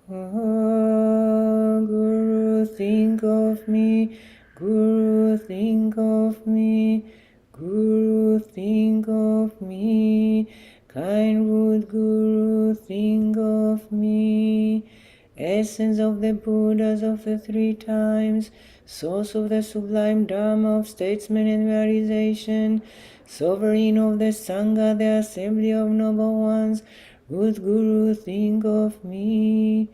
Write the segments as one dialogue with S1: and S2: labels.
S1: Oh, Guru, think of me. Guru, think of me. Guru, think of me. Kind good Guru, think of me. Essence of the Buddhas of the three times, source of the sublime Dharma of statesman and realization, sovereign of the Sangha, the assembly of noble ones, good Guru, think of me.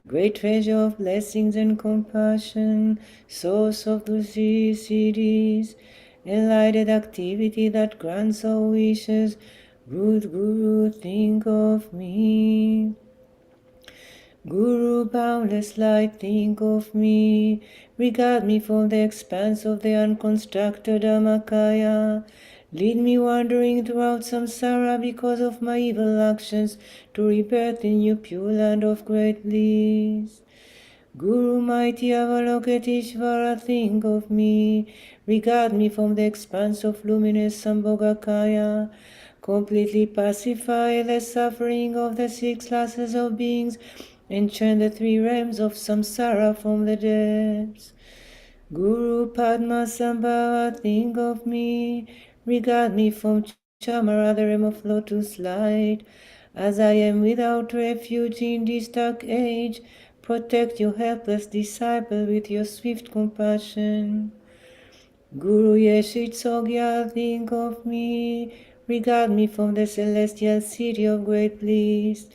S1: Great treasure of blessings and compassion, source of the cities, enlightened activity that grants all wishes, good Guru, think of me. Guru, boundless light, think of me. Regard me from the expanse of the unconstructed Dhammakaya. Lead me wandering throughout samsara because of my evil actions to rebirth in your pure land of great bliss. Guru, mighty Avalokiteshvara, think of me. Regard me from the expanse of luminous Sambhogakaya. Completely pacify the suffering of the six classes of beings and churn the three realms of samsara from the depths. Guru Padmasambhava, think of me. Regard me from Chamara, the realm of lotus light. As I am without refuge in this dark age, protect your helpless disciple with your swift compassion. Guru Yeshitsogya, think of me. Regard me from the celestial city of great bliss.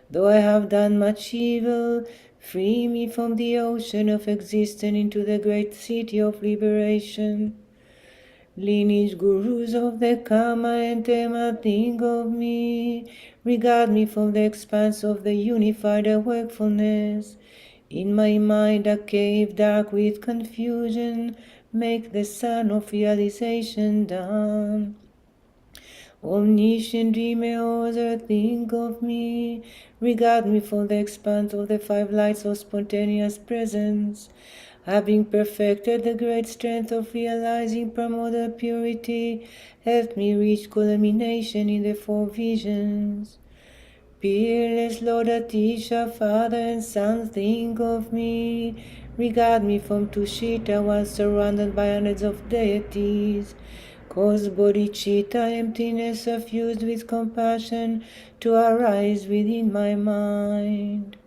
S1: Though I have done much evil, free me from the ocean of existence into the great city of liberation. Lineage Gurus of the Kama and Tema, think of me. Regard me from the expanse of the unified wakefulness. In my mind a cave dark with confusion, make the sun of realization dawn. Omniscient Dreamer, think of me. Regard me from the expanse of the five lights of spontaneous presence. Having perfected the great strength of realizing primordial purity, help me reach culmination in the four visions. Peerless Lord Atisha, Father and Son, think of me. Regard me from Tushita while surrounded by hundreds of deities. Cause bodhicitta, emptiness suffused with compassion, to arise within my mind.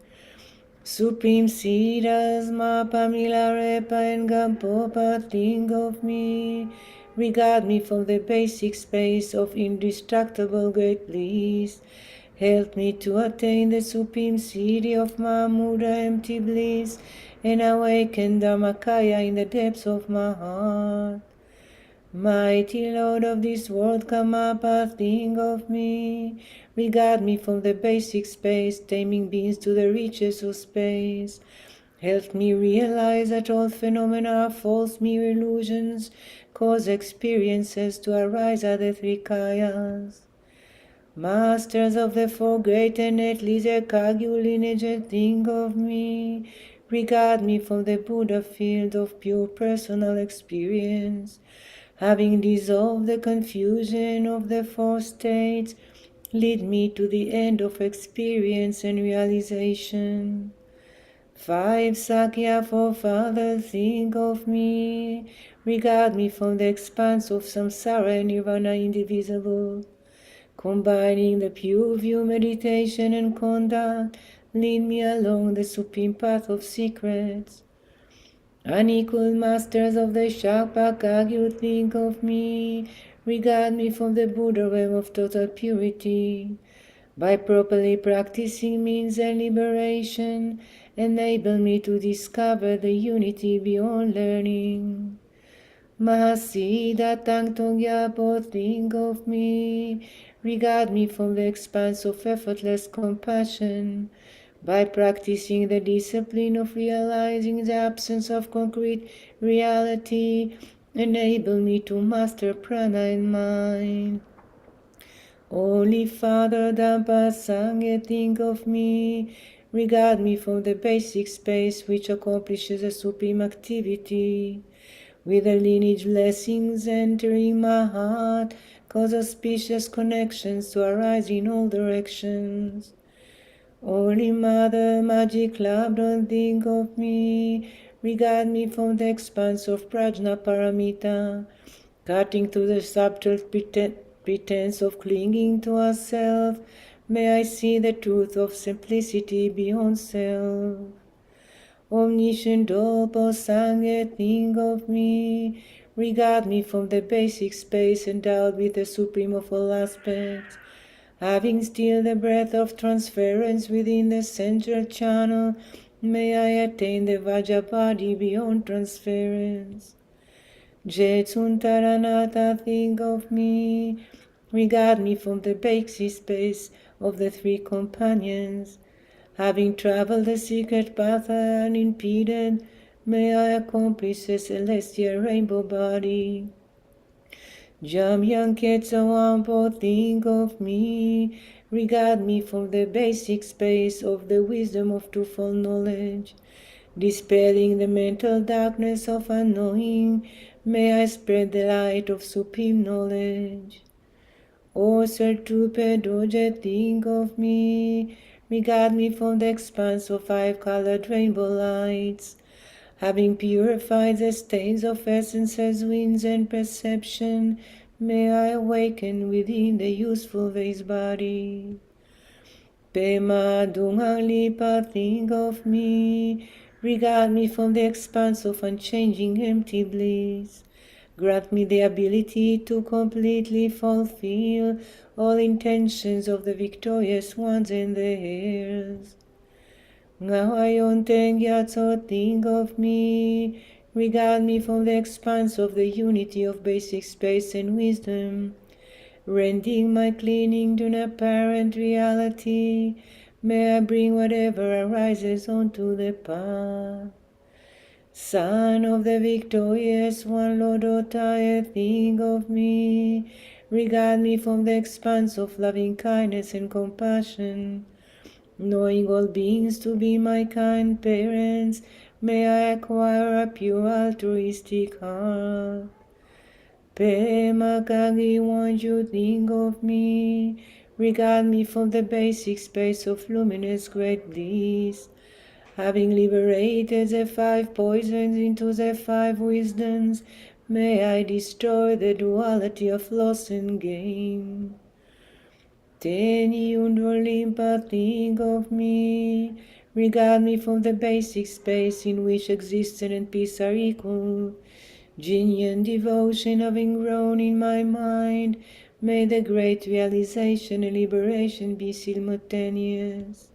S1: Supreme Siddhas, Mapa, Milarepa, and Gampopa, think of me. Regard me from the basic space of indestructible great bliss. Help me to attain the supreme city of Mahamudra, empty bliss, and awaken Dhammakaya in the depths of my heart. Mighty Lord of this world, Kamapa, think of me. Regard me from the basic space, taming beings to the riches of space. Help me realize that all phenomena are false mere illusions, cause experiences to arise at the three kayas. Masters of the four great and earthly Kagyu lineage, think of me. Regard me from the Buddha field of pure personal experience. Having dissolved the confusion of the four states, lead me to the end of experience and realization. Five Sakya forefathers, think of me. Regard me from the expanse of samsara and nirvana indivisible. Combining the pure view, meditation, and conduct, lead me along the supreme path of secrets. Unequal masters of the Shakpa Kagyu, think of me. Regard me from the Buddha realm of total purity. By properly practicing means and liberation, enable me to discover the unity beyond learning. Mahasiddha Tangtong Gyabo, think of me. Regard me from the expanse of effortless compassion. By practicing the discipline of realizing the absence of concrete reality, enable me to master prana in mind. Holy Father Dampa Sangha, think of me. Regard me from the basic space which accomplishes a supreme activity. With the lineage blessings entering my heart, cause auspicious connections to arise in all directions. Holy Mother, magic cloud, don't think of me. Regard me from the expanse of Prajna Paramita, cutting through the subtle pretense of clinging to ourself. May I see the truth of simplicity beyond self. Omniscient Dopo Sangha, think of me. Regard me from the basic space endowed with the supreme of all aspects. Having still the breath of transference within the central channel, may I attain the Vajrapati beyond transference. Jetsuntaranata, think of me. Regard me from the basic space of the three companions. Having traveled the secret path unimpeded, may I accomplish the celestial rainbow body. Jamyang Ketsawampo, think of me. Regard me from the basic space of the wisdom of twofold knowledge. Dispelling the mental darkness of unknowing, may I spread the light of supreme knowledge. O Sertupe Doje, think of me. Regard me from the expanse of five-colored rainbow lights. Having purified the stains of essences, winds, and perception, may I awaken within the useful vase body. Pema Dungang Lipa, think of me. Regard me from the expanse of unchanging empty bliss. Grant me the ability to completely fulfill all intentions of the victorious ones and the heirs. Ngayon Tengyatso, think of me. Regard me from the expanse of the unity of basic space and wisdom. Rending my clinging to an apparent reality, may I bring whatever arises onto the path. Son of the victorious one, Lord Otae, think of me. Regard me from the expanse of loving kindness and compassion. Knowing all beings to be my kind parents, may I acquire a pure altruistic heart. Pema Kagi, won't you think of me? Regard me from the basic space of luminous great bliss. Having liberated the five poisons into the five wisdoms, may I destroy the duality of loss and gain. Teni Undrolimpa, think of me. Regard me from the basic space in which existence and peace are equal. Genuine devotion having grown in my mind, may the great realization and liberation be simultaneous.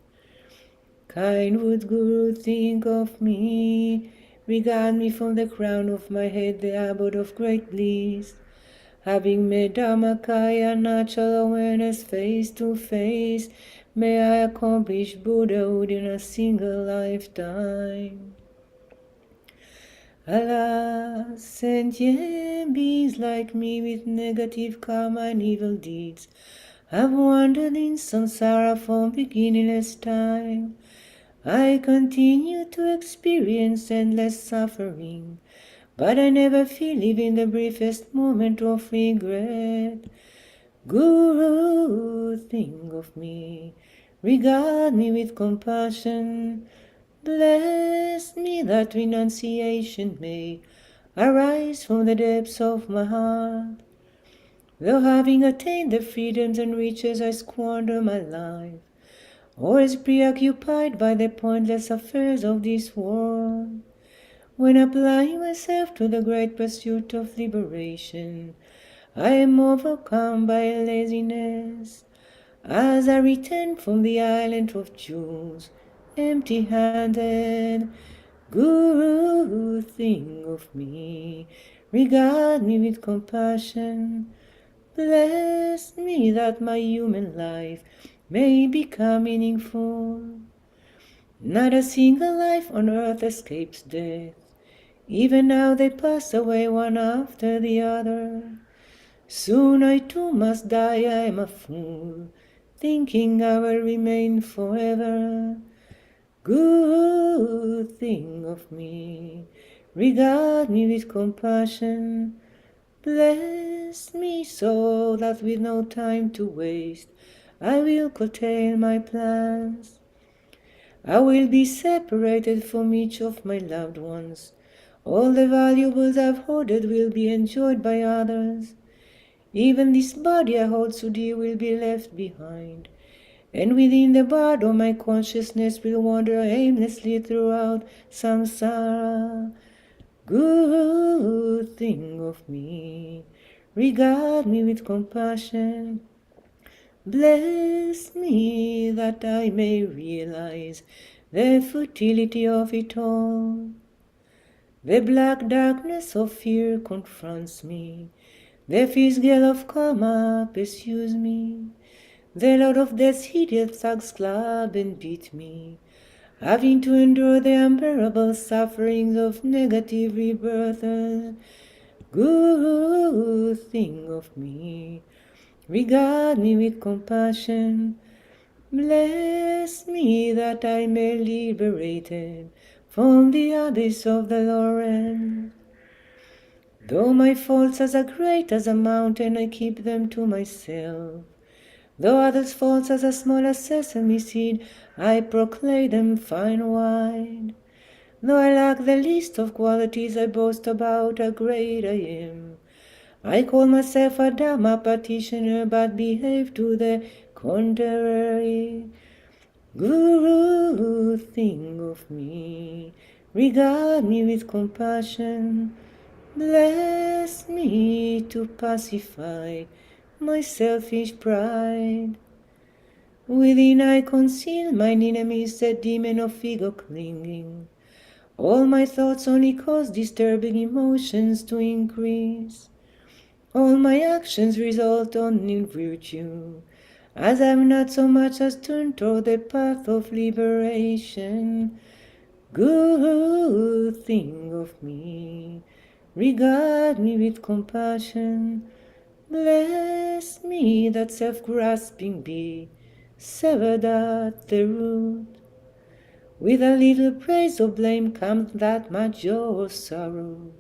S1: Kind would Guru, think of me. Regard me from the crown of my head, the abode of great bliss. Having made Dhammakaya natural awareness face to face, may I accomplish Buddhahood in a single lifetime. Alas, sentient beings like me with negative karma and evil deeds have wandered in samsara from beginningless time. I continue to experience endless suffering, but I never feel even the briefest moment of regret. Guru, think of me, regard me with compassion. Bless me that renunciation may arise from the depths of my heart. Though having attained the freedoms and riches, I squander my life, always preoccupied by the pointless affairs of this world. When applying myself to the great pursuit of liberation, I am overcome by laziness. As I return from the island of jewels, empty-handed, Guru, think of me, regard me with compassion. Bless me that my human life may become meaningful. Not a single life on earth escapes death. Even now they pass away one after the other. Soon I too must die, I am a fool, thinking I will remain forever. Good thing of me, regard me with compassion. Bless me so that with no time to waste, I will curtail my plans. I will be separated from each of my loved ones. All the valuables I've hoarded will be enjoyed by others. Even this body I hold so dear will be left behind. And within the bardo my consciousness will wander aimlessly throughout samsara. Good thing of me, regard me with compassion. Bless me that I may realize the futility of it all. The black darkness of fear confronts me. The fierce gale of karma pursues me. The Lord of Death's hideous thugs club and beat me, having to endure the unbearable sufferings of negative rebirths. Good thing of me, regard me with compassion. Bless me that I may be liberated from the abyss of the Lord. Though my faults are as great as a mountain, I keep them to myself. Though others' faults are as small as sesame seed, I proclaim them far and wide. Though I lack the least of qualities, I boast about how great I am. I call myself a Dharma practitioner, but behave to the contrary. Guru, think of me, regard me with compassion. Bless me to pacify my selfish pride. Within I conceal mine enemies, the demon of ego clinging. All my thoughts only cause disturbing emotions to increase. All my actions result only in virtue, as I am not so much as turned toward the path of liberation. Good thing of me, regard me with compassion. Bless me that self-grasping be severed at the root. With a little praise or blame comes that much joy or sorrow.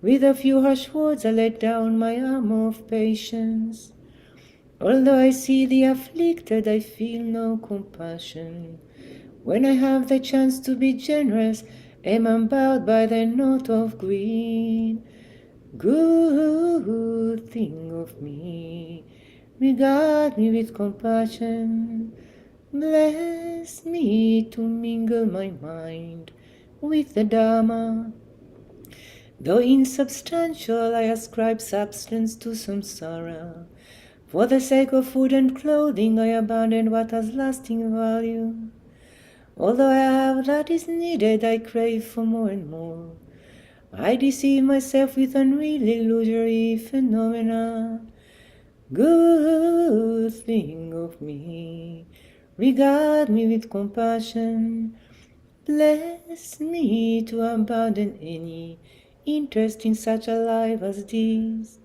S1: With a few harsh words I let down my armor of patience. Although I see the afflicted, I feel no compassion. When I have the chance to be generous, am unbowed by the knot of greed. Good thing of me, regard me with compassion. Bless me to mingle my mind with the Dharma. Though insubstantial, I ascribe substance to samsara. For the sake of food and clothing, I abandon what has lasting value. Although I have that is needed, I crave for more and more. I deceive myself with unreal illusory phenomena. Good thing of me, regard me with compassion. Bless me to abandon any interest in such a life as this.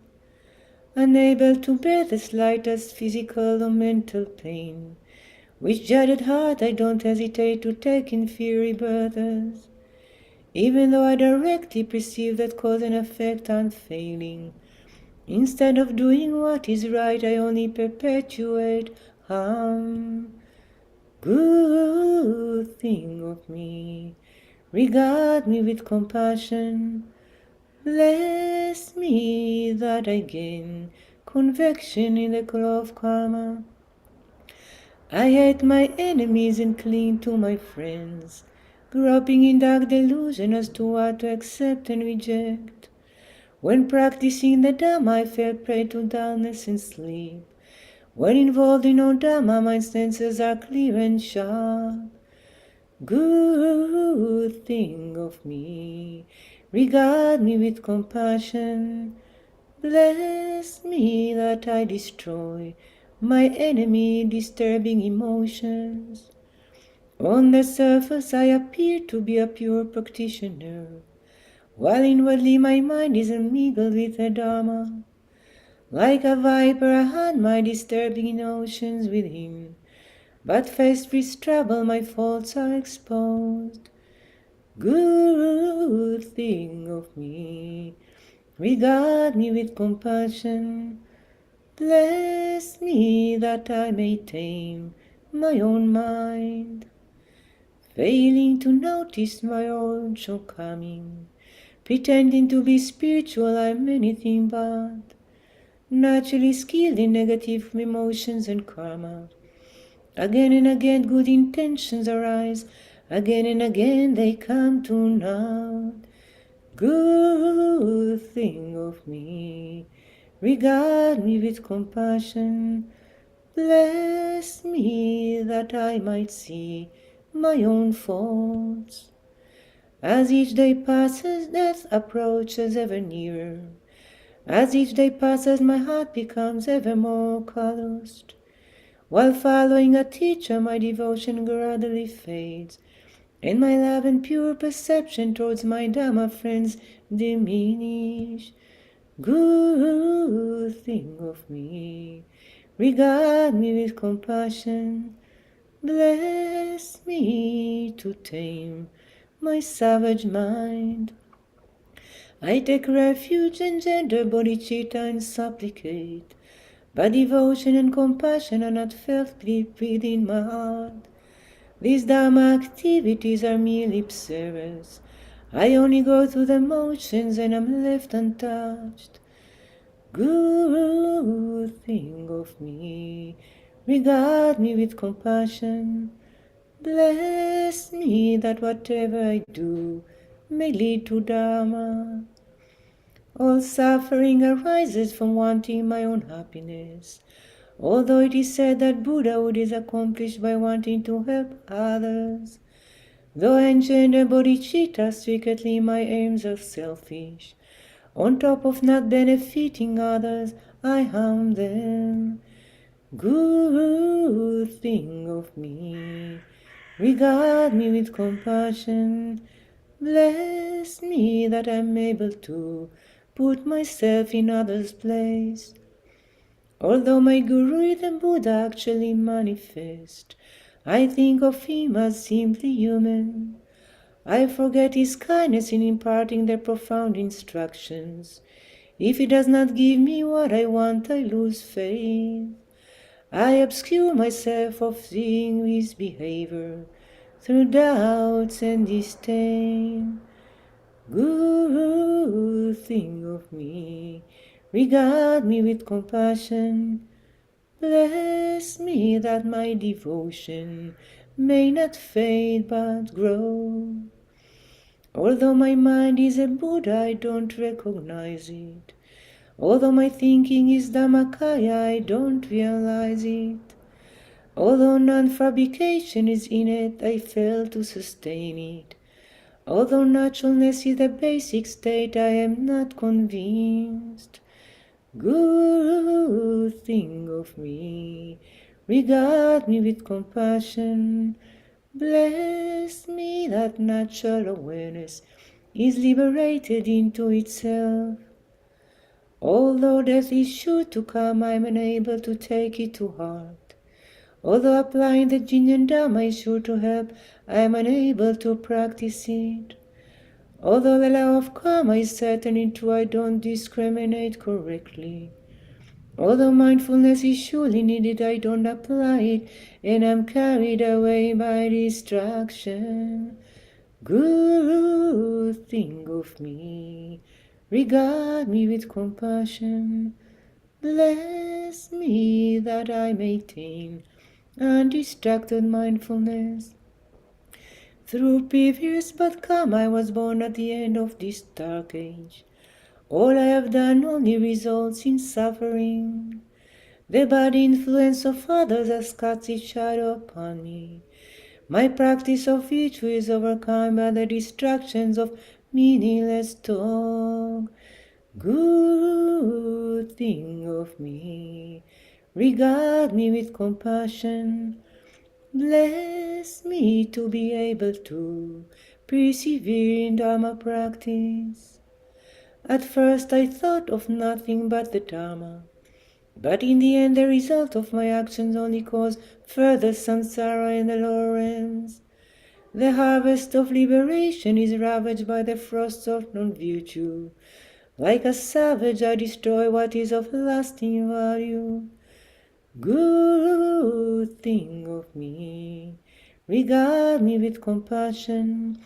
S1: Unable to bear the slightest physical or mental pain, which jaded heart I don't hesitate to take in fiery births. Even though I directly perceive that cause and effect unfailing, instead of doing what is right, I only perpetuate harm. Good thing of me, regard me with compassion. Bless me that I gain conviction in the color of karma. I hate my enemies and cling to my friends, groping in dark delusion as to what to accept and reject. When practicing the Dhamma, I fell prey to dullness and sleep. When involved in no Dhamma, my senses are clear and sharp. Good thing of me, regard me with compassion. Bless me that I destroy my enemy disturbing emotions. On the surface I appear to be a pure practitioner, while inwardly my mind is mingled with the Dharma. Like a viper I had my disturbing notions within, but faced with trouble my faults are exposed. Good thing of me, regard me with compassion. Bless me that I may tame my own mind. failing to notice my own shortcoming. Pretending to be spiritual, I'm anything but. Naturally skilled in negative emotions and karma. Again and again good intentions arise. Again and again they come to naught. Good thing of me, regard me with compassion. Bless me that I might see my own faults. As each day passes, death approaches ever nearer. As each day passes, my heart becomes ever more calloused. While following a teacher, my devotion gradually fades, and my love and pure perception towards my Dharma friends diminish. Good thing of me, regard me with compassion. Bless me to tame my savage mind. I take refuge in gentle bodhicitta and supplicate, but devotion and compassion are not felt deep within my heart. These Dharma activities are mere lip service. I only go through the motions and am left untouched. Good thing of me, regard me with compassion. Bless me that whatever I do may lead to Dharma. All suffering arises from wanting my own happiness, although it is said that Buddhahood is accomplished by wanting to help others. Though I engender bodhicitta, secretly my aims are selfish. On top of not benefiting others, I harm them. Good thing of me, regard me with compassion. Bless me that I'm able to put myself in others' place. Although my Guru is the Buddha actually manifest, I think of him as simply human. I forget his kindness in imparting the profound instructions. If he does not give me what I want, I lose faith. I obscure myself of seeing his behavior through doubts and disdain. Good thing of me, regard me with compassion. Bless me that my devotion may not fade but grow. Although my mind is a Buddha, I don't recognize it. Although my thinking is Dhammakaya, I don't realize it. Although non-fabrication is in it, I fail to sustain it. Although naturalness is the basic state, I am not convinced. Good thing of me, regard me with compassion. Bless me that natural awareness is liberated into itself. Although death is sure to come, I am unable to take it to heart. Although applying the Jin and Dharma is sure to help, I am unable to practice it. Although the law of karma is certainly true, I don't discriminate correctly. Although mindfulness is surely needed, I don't apply it, and am carried away by distraction. Good thing of me, regard me with compassion. Bless me that I maintain undistracted mindfulness. Through previous but karma, I was born at the end of this dark age. All I have done only results in suffering. The bad influence of others has cast its shadow upon me. My practice of virtue is overcome by the distractions of meaningless talk. Good thing of me, regard me with compassion. Bless me to be able to persevere in Dharma practice. At first I thought of nothing but the Dharma, but in the end the result of my actions only caused further samsara in the lower realms. The harvest of liberation is ravaged by the frosts of non-virtue. Like a savage, I destroy what is of lasting value. Good thing of me, regard me with compassion.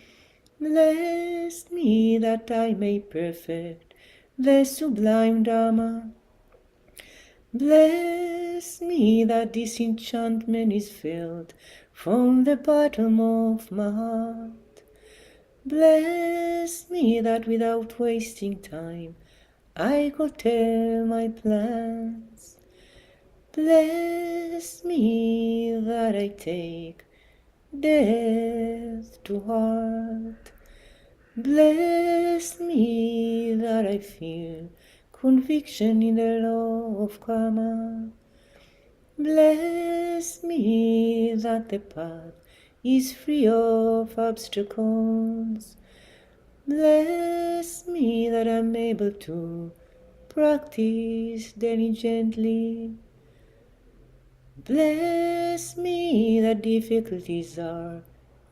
S1: Bless me that I may perfect the sublime Dharma. Bless me that disenchantment is felt from the bottom of my heart. Bless me that without wasting time I could tell my plans. Bless me that I take death to heart. Bless me that I feel conviction in the law of karma. Bless me that the path is free of obstacles. Bless me that I'm able to practice diligently. Bless me that difficulties are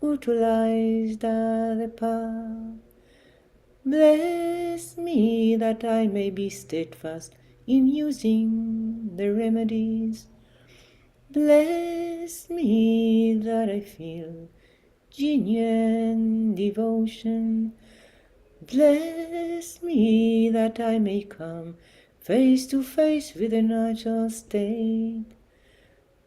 S1: utilized as the path. Bless me that I may be steadfast in using the remedies. Bless me that I feel genuine devotion. Bless me that I may come face to face with the natural state.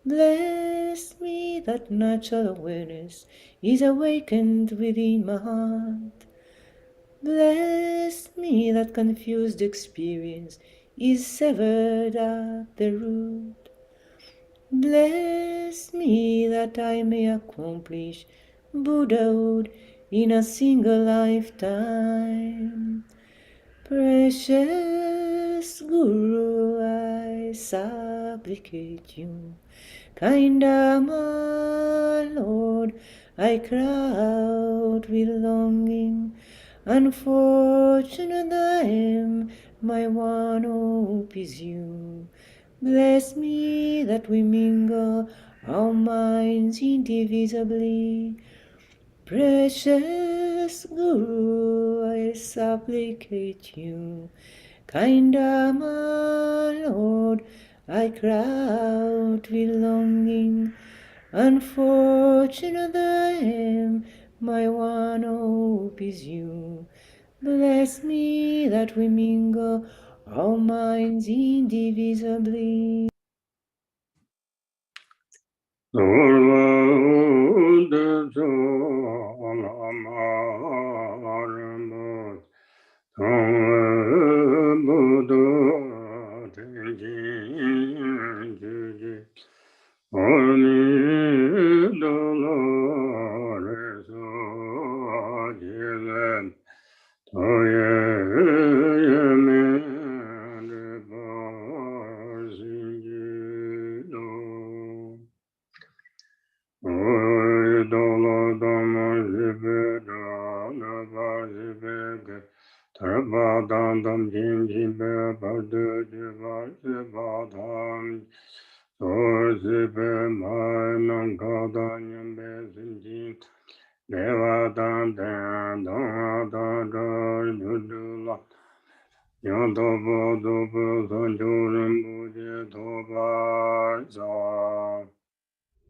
S1: Bless me that natural awareness is awakened within my heart. Bless me that confused experience is severed at the root. Bless me that I may accomplish Buddhahood in a single lifetime. Precious Guru, I supplicate you. Kind my Lord, I cry out with longing. Unfortunate I am, my one hope is you. Bless me that we mingle our minds indivisibly. Precious Guru, I supplicate you. Kind my Lord, I cry out with longing. Unfortunate I am, my one hope is you. Bless me that we mingle our minds indivisibly.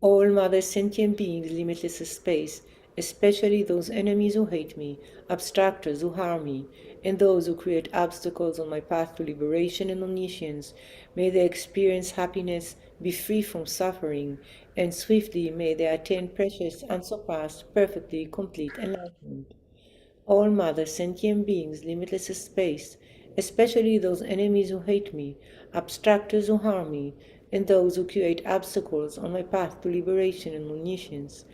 S1: All mother sentient beings, limitless space, especially those enemies who hate me, abstractors who harm me, and those who create obstacles on my path to liberation and omniscience, may they experience happiness, be free from suffering, and swiftly may they attain precious, unsurpassed, perfectly complete enlightenment. All mother sentient beings, limitless space, especially those enemies who hate me, abstractors who harm me, and those who create obstacles on my path to liberation and omniscience.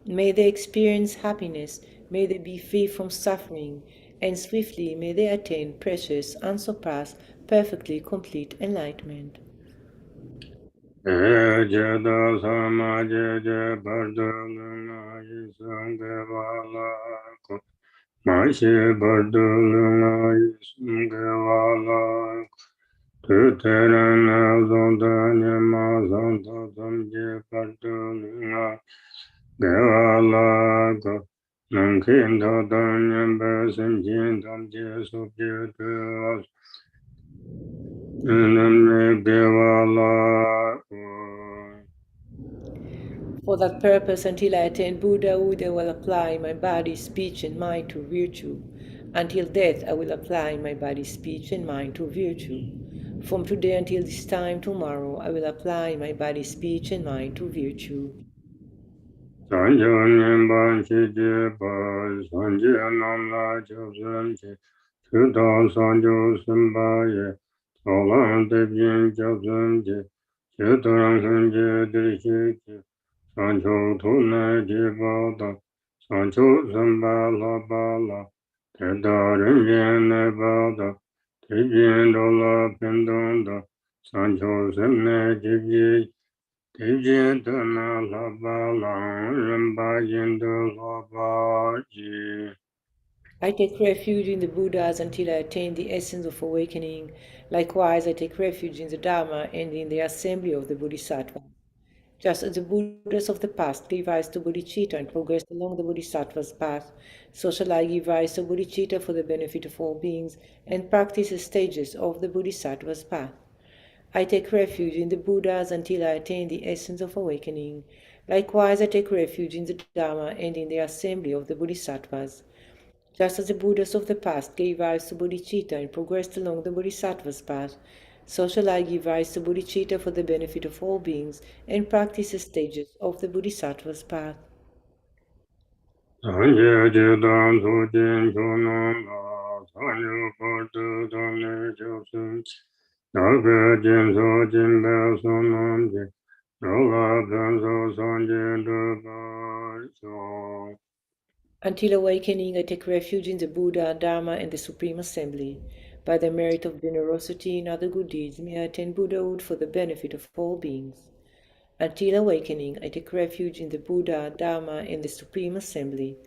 S1: May they experience happiness, may they be free from suffering, and swiftly may they attain precious, unsurpassed, perfectly complete enlightenment. For that purpose, until I attain Buddhahood, I will apply my body, speech, and mind to virtue. Until death, I will apply my body, speech, and mind to virtue. From today until this time tomorrow, I will apply my body, speech, and mind to virtue. I take refuge in the Buddhas until I attain the essence of awakening. Likewise, I take refuge in the Dharma and in the assembly of the Bodhisattvas. Just as the Buddhas of the past gave rise to bodhicitta and progressed along the Bodhisattva's path, so shall I give rise to bodhicitta for the benefit of all beings and practice the stages of the Bodhisattva's path. I take refuge in the Buddhas until I attain the essence of awakening. Likewise, I take refuge in the Dharma and in the assembly of the Bodhisattvas. Just as the Buddhas of the past gave rise to bodhicitta and progressed along the Bodhisattva's path, so shall I give rise to bodhicitta for the benefit of all beings and practice the stages of the Bodhisattva's path. Until awakening, I take refuge in the Buddha, Dharma, and the Supreme Assembly. By the merit of generosity and other good deeds, may I attain Buddhahood for the benefit of all beings. Until awakening, I take refuge in the Buddha, Dharma, and the Supreme Assembly.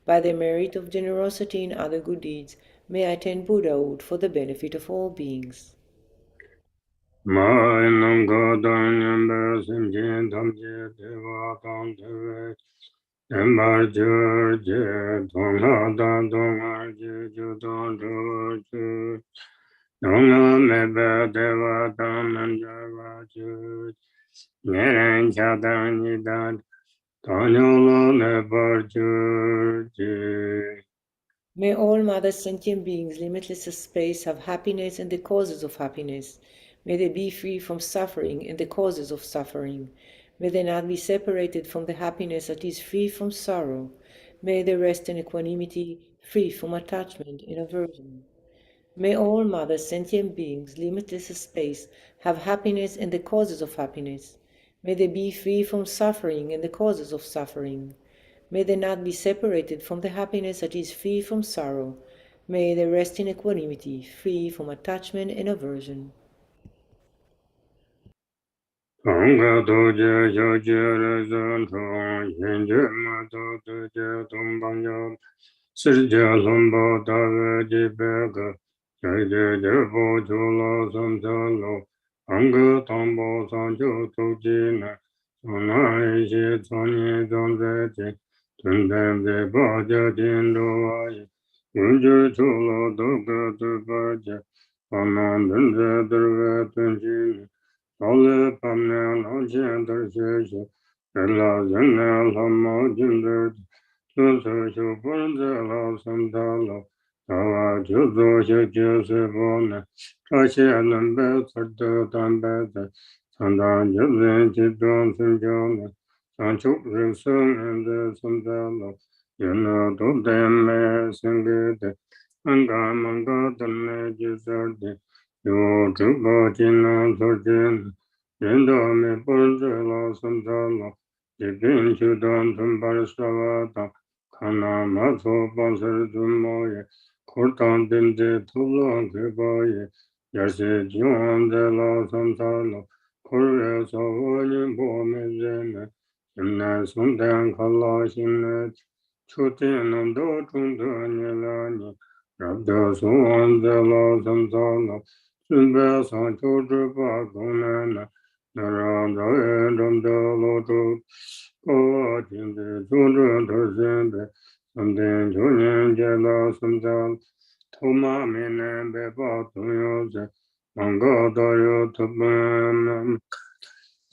S1: By the merit of generosity and other good deeds, may I attain Buddhahood for the benefit of all beings. May all Mother sentient beings, limitless of space, have happiness and the causes of happiness. May they be free from suffering and the causes of suffering. May they not be separated from the happiness that is free from sorrow. May they rest in equanimity, free from attachment and aversion. May all Mother sentient beings, limitless of space, have happiness and the causes of happiness. May they be free from suffering and the causes of suffering. May they not be separated from the happiness that is free from sorrow. May they rest in equanimity, free from attachment and aversion.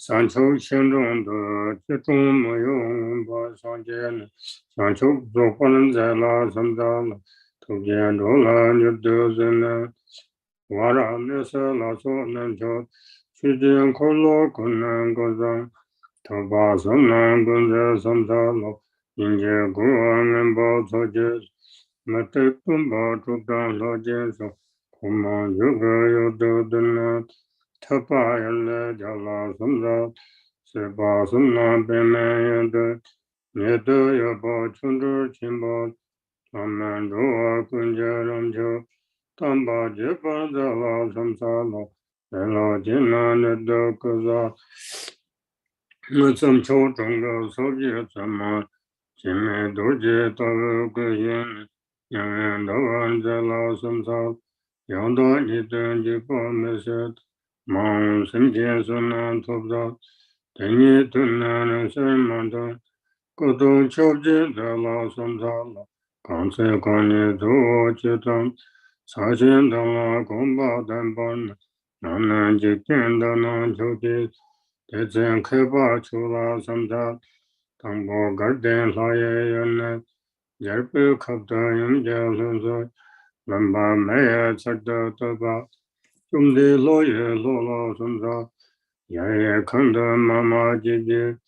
S2: 三求行中的其中没有把上界呢，三求做不能在拉三扎了，头见着了就得人呢，瓦拉那是拉说能求，去见可罗困难个上，头把身难跟在三扎了，迎接国安保错节，没得奔跑主张老坚守，苦忙有个有得的呢。他把人来叫了什么？是把什么被没有的，也都要把群众情报，他们如何更加让求，当把结巴在了什么了，来了艰难的都个啥，我怎求中个手机怎么，前面都接到了个人，永远都按在了什么，要到你的就把那些。忙身边是难做不到，对你对男人是忙的，各种条件在老上查了，刚才刚你做结账，查询到了公报担保呢，男人就见到那条件，在这样开发出了上查，当我个电话也有呢，也不靠的人家说说，能把每月吃的都把。兄弟老爷老老身上，爷爷看到妈妈姐姐，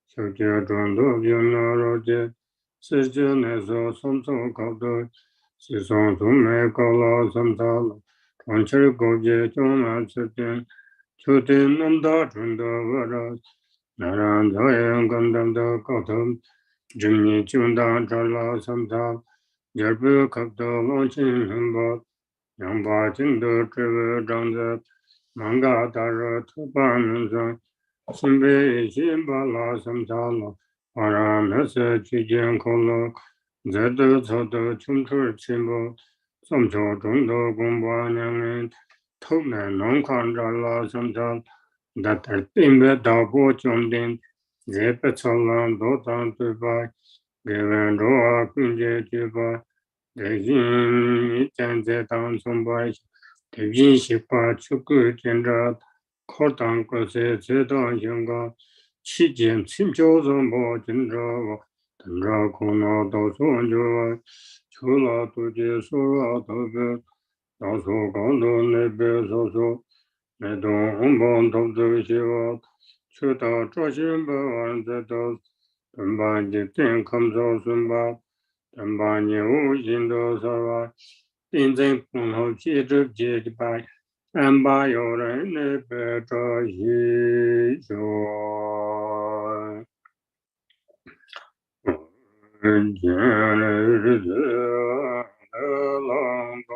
S2: 小姐装作病了了姐，姐姐那时候上早搞的，西上都没搞了身上了，长期高姐将来吃点，秋天能打春的我这，那让早眼跟他的高头，今年就当着了身上，也不看到往前很吧。杨八经的这个长者，满嘎大热土巴人生，新北新巴拉生产了，把让那些去见可乐，在这草的穷处清不，中秋中的公巴娘人，头来能看着了生产，那他并不到过终点，也不曾让多当对吧？给完着啊，并且对吧？대신이전제당선바대신식과 축구 견자 거당 것에 제당 현가 치진 침조서 뭐 진저와 등자 코너 도선조 초라 도제 소라 도베 다소 강도 내베 소소 내동 한번 도저시와 추다 조신 바완제도 등반지 땡 감소 순바等把你无心多少啊，并在空后接着接的把，俺把有人那边着一说，见了日子的浪把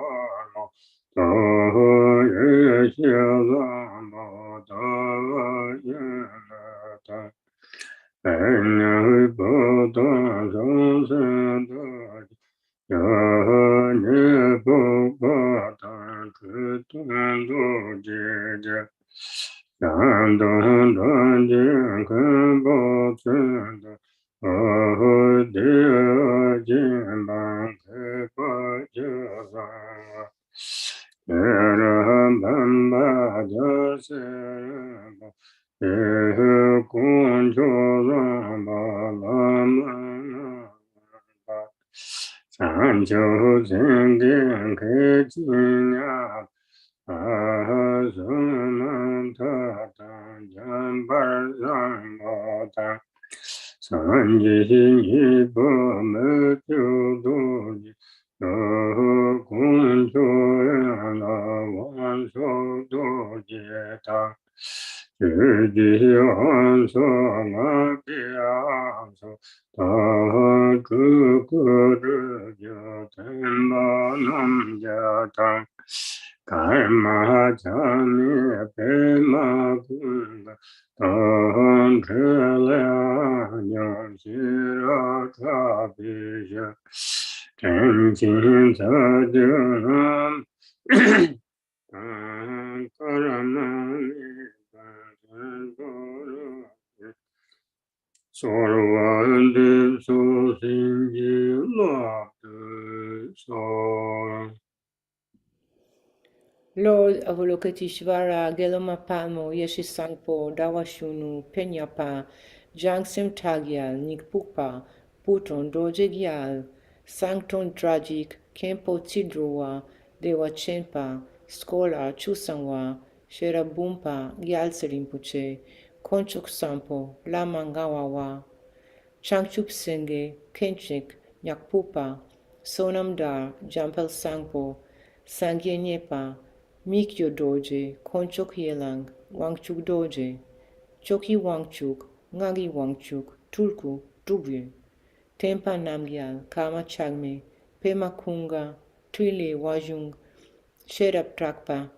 S2: 浪，到也些浪把到也了他。爱娘不断上山的，呀，你不把他只当做姐姐，山东断剑看不真的，第二肩膀开把就上了，慢慢的些人吧。公主让把拉满把，三九千点开金呀，什么他当前班上我当，三七一不没就多的，公主让万寿多接他。自己安说那边说，他哥哥这就真把农家当，干嘛家里白马滚的，当吃了娘媳妇差别些，真心这就能。个人能力本身所闻的所心即落的所。
S1: Lord Avalokiteshvara, Geloma Palmo, Yeshi Sangpo, Dawashunu, Penyapa, Jangsem Tagyal, Nikpupa, Puton Dojegial, Sancton Tragic, Kempo Tidroa, Dewa Chenpa, Scholar Chusangwa, Sherabumpa, Gyalserimpuche, Konchuk Sampo, Lamangawawa, Changchup Senge, Kenchik, Nyakpupa, Sonamdar, Jampel Sangpo, Sangye Nyepa, Mikyo Doje, Konchok Yelang, Wangchuk Doje, Choki Wangchuk, Ngagi Wangchuk, Tulku, Dubye, Tempa Namgyal, Kama Chagme, Pema Kunga, Twile Wajung, Sherab Trakpa,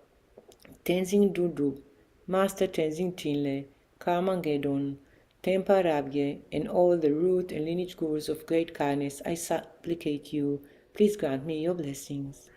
S1: Tenzin Dudub, Master Tenzin Tinle, Karmangedon, Tempa Rabye, and all the root and lineage gurus of great kindness, I supplicate you, please grant me your blessings.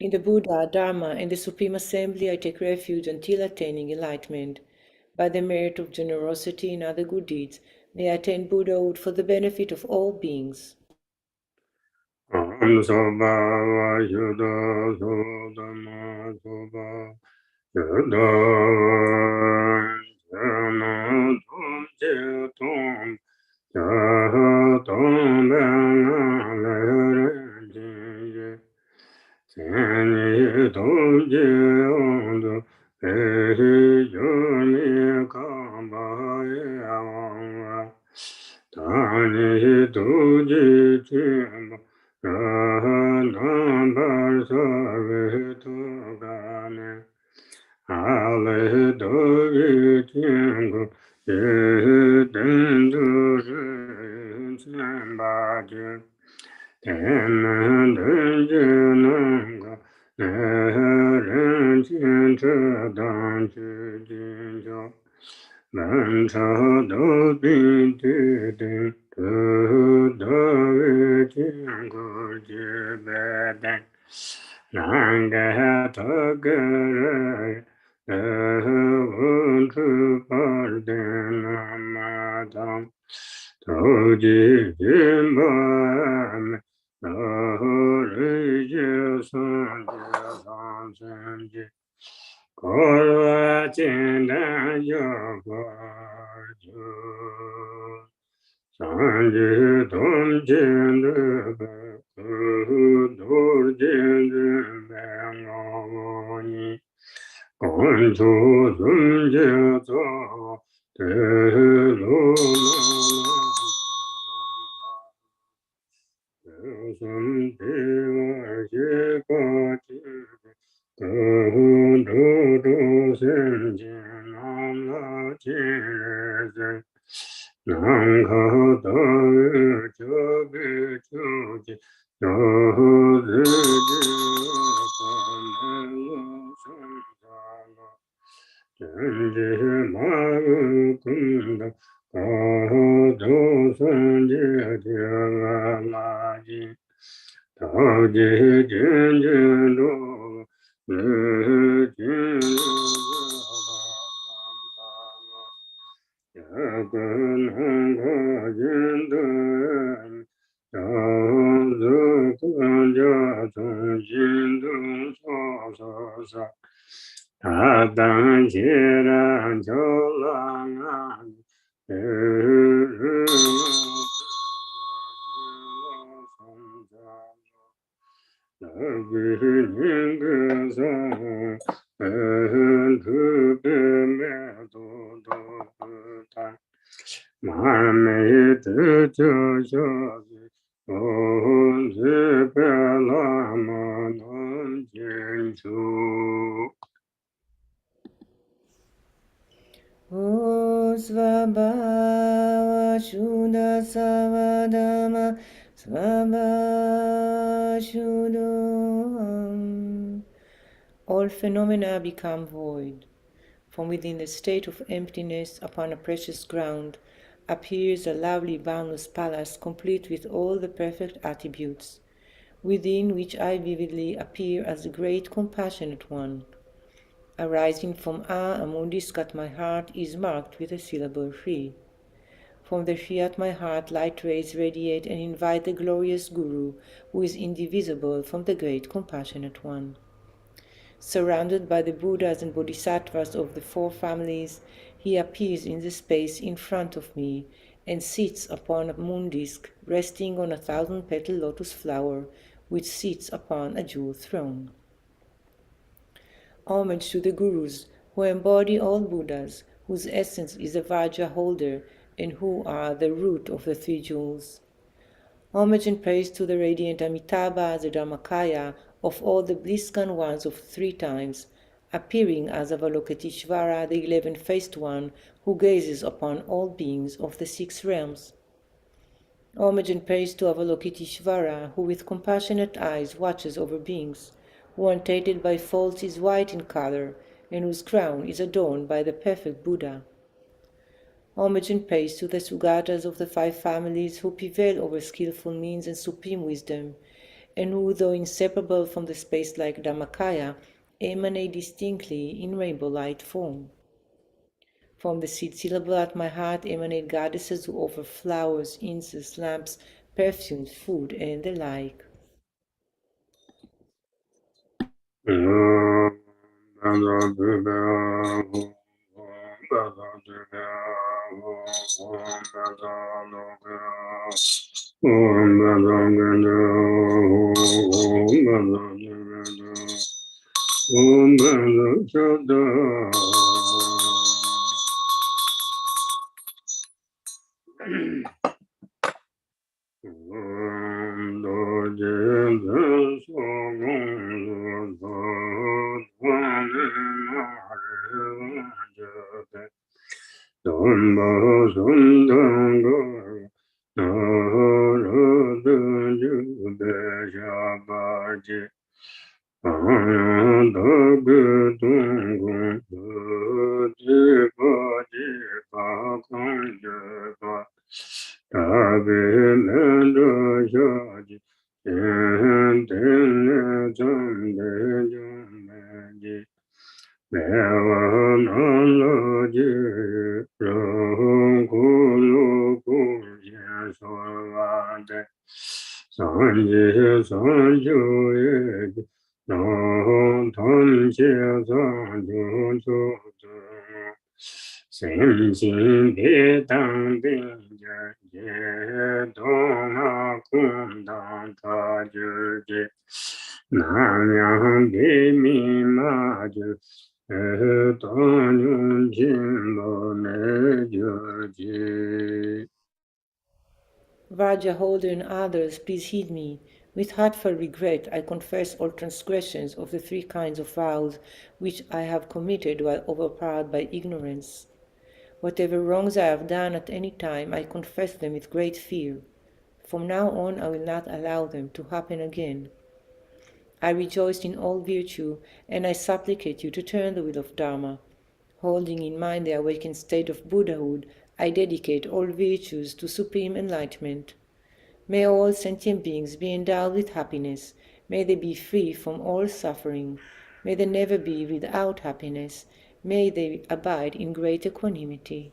S1: In the Buddha, Dharma, and the Supreme Assembly, I take refuge until attaining enlightenment. By the merit of generosity and other good deeds, may I attain Buddhahood for the benefit of all beings. Svabhava Shuddha Savadama Svabhava Shuddham. All phenomena become void. From within the state of emptiness upon a precious ground appears a lovely boundless palace complete with all the perfect attributes, within which I vividly appear as the great compassionate one. Arising from a mundisc at my heart is marked with the syllable Shri. From the Shri at my heart light rays radiate and invite the glorious Guru, who is indivisible from the great compassionate one. Surrounded by the Buddhas and Bodhisattvas of the four families, he appears in the space in front of me and sits upon a moon disk resting on a 1,000-petal lotus flower which sits upon a jewel throne. Homage to the Gurus who embody all Buddhas, whose essence is the Vajra holder and who are the root of the three jewels. Homage and praise to the radiant Amitabha, the Dharmakaya, of all the bliss-gone ones of 3 times, appearing as Avalokiteshvara, the 11-faced one, who gazes upon all beings of the 6 realms. Homage and praise to Avalokiteshvara, who with compassionate eyes watches over beings, who untainted by faults is white in color, and whose crown is adorned by the perfect Buddha. Homage and praise to the Sugatas of the 5 families who prevail over skillful means and supreme wisdom, and who, though inseparable from the space-like Dhammakaya, emanate distinctly in rainbow light form. From the seed syllable at my heart emanate goddesses who offer flowers, incense, lamps, perfumes, food, and the like. Vajra holder and others, please heed me. With heartfelt regret, I confess all transgressions of the 3 kinds of vows which I have committed while overpowered by ignorance. Whatever wrongs I have done at any time, I confess them with great fear. From now on, I will not allow them to happen again. I rejoice in all virtue, and I supplicate you to turn the wheel of Dharma. Holding in mind the awakened state of Buddhahood, I dedicate all virtues to supreme enlightenment. May all sentient beings be endowed with happiness. May they be free from all suffering. May they never be without happiness. May they abide in great equanimity.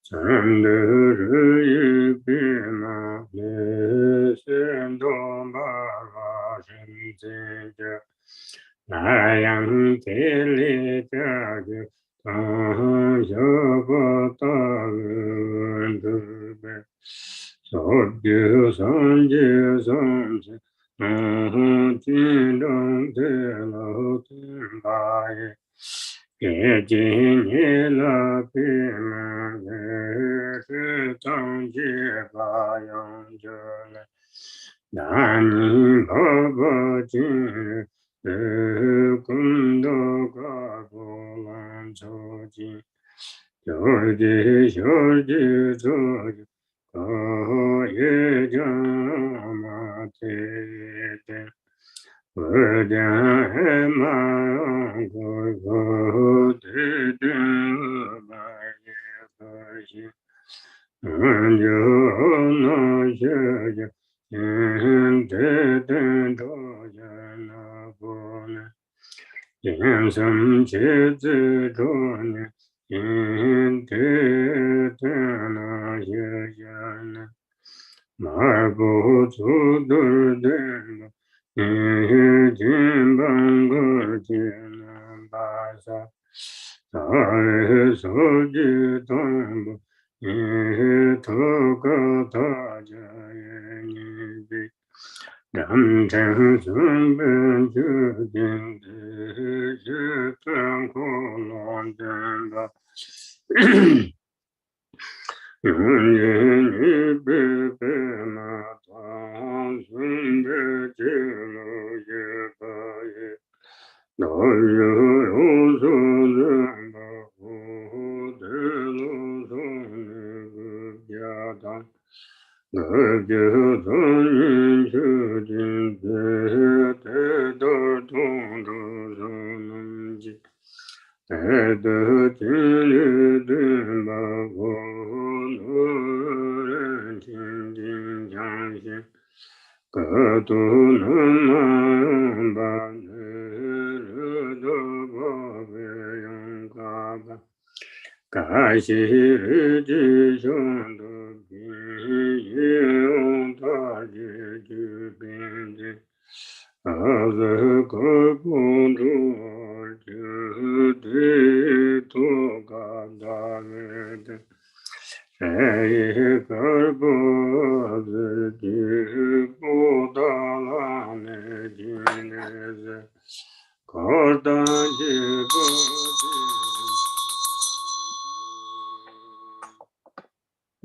S2: 真的日语比嘛的先多巴拉身体的那样的里的就当小不大人的呗，所有上界上界，金正的老天白耶。给今年了别人也是当街把样子来，那你爸爸今日更多个不能走进，小的小的走进，也将马蹄的。我的爱马可的的白也可惜，就那些个的多些那不能，人生皆自多年，的那些人，马不出的的。金邦个金南巴萨，大爱手机东部，头个大家也比，让成顺便决定的是天空龙灯吧。NyungNe别嘛当顺别记录也可以，那有说人吧，我的路上那个家当，那就从你去进别的都通通上能记。爱的经历的把我人听听相信，各都能满把日都宝贝用嘎巴，感谢日记上的笔用大结局编辑。Other Gurgundu Judi Tugadavid Say Gurbu Budalane Jinez Kordaji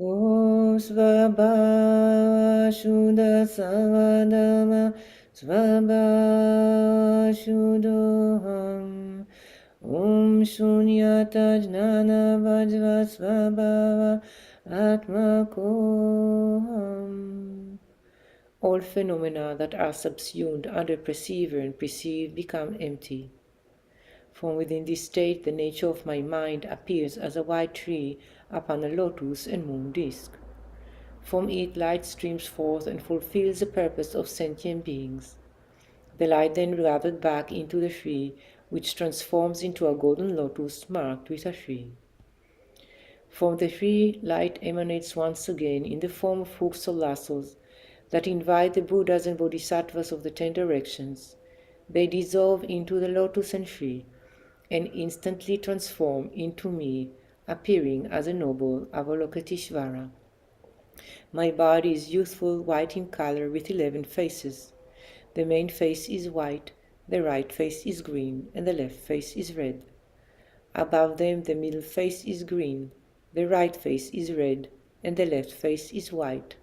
S1: O Svabha Shuddha Savadama Svabha Shuddham Om Shunyata Jnana Vajva Svabhava Atmakoham. All phenomena that are subsumed under perceiver and perceived become empty. From within this state, the nature of my mind appears as a white tree upon a lotus and moon disk. From it, light streams forth and fulfills the purpose of sentient beings. The light then gathered back into the tree, which transforms into a golden lotus marked with a tree. From the tree, light emanates once again in the form of hooks or lassos that invite the Buddhas and Bodhisattvas of the 10 directions. They dissolve into the lotus and tree, and instantly transform into me, appearing as a noble Avalokiteshvara. My body is youthful, white in color, with 11 faces. The main face is white, the right face is green, and the left face is red. Above them, the middle face is green, the right face is red, and the left face is white.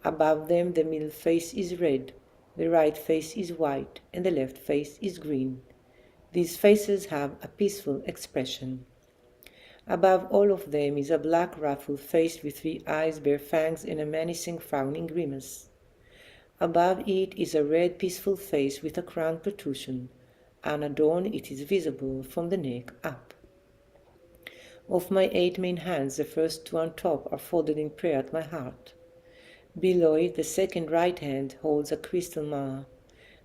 S1: Above them, the middle face is red, the right face is white, and the left face is green. These faces have a peaceful expression. Above all of them is a black wrathful face with 3 eyes, bare fangs, and a menacing frowning grimace. Above it is a red peaceful face with a crown protrusion. Unadorned, it is visible from the neck up. Of my 8 main hands, the first 2 on top are folded in prayer at my heart. Below it, the second right hand holds a crystal mala.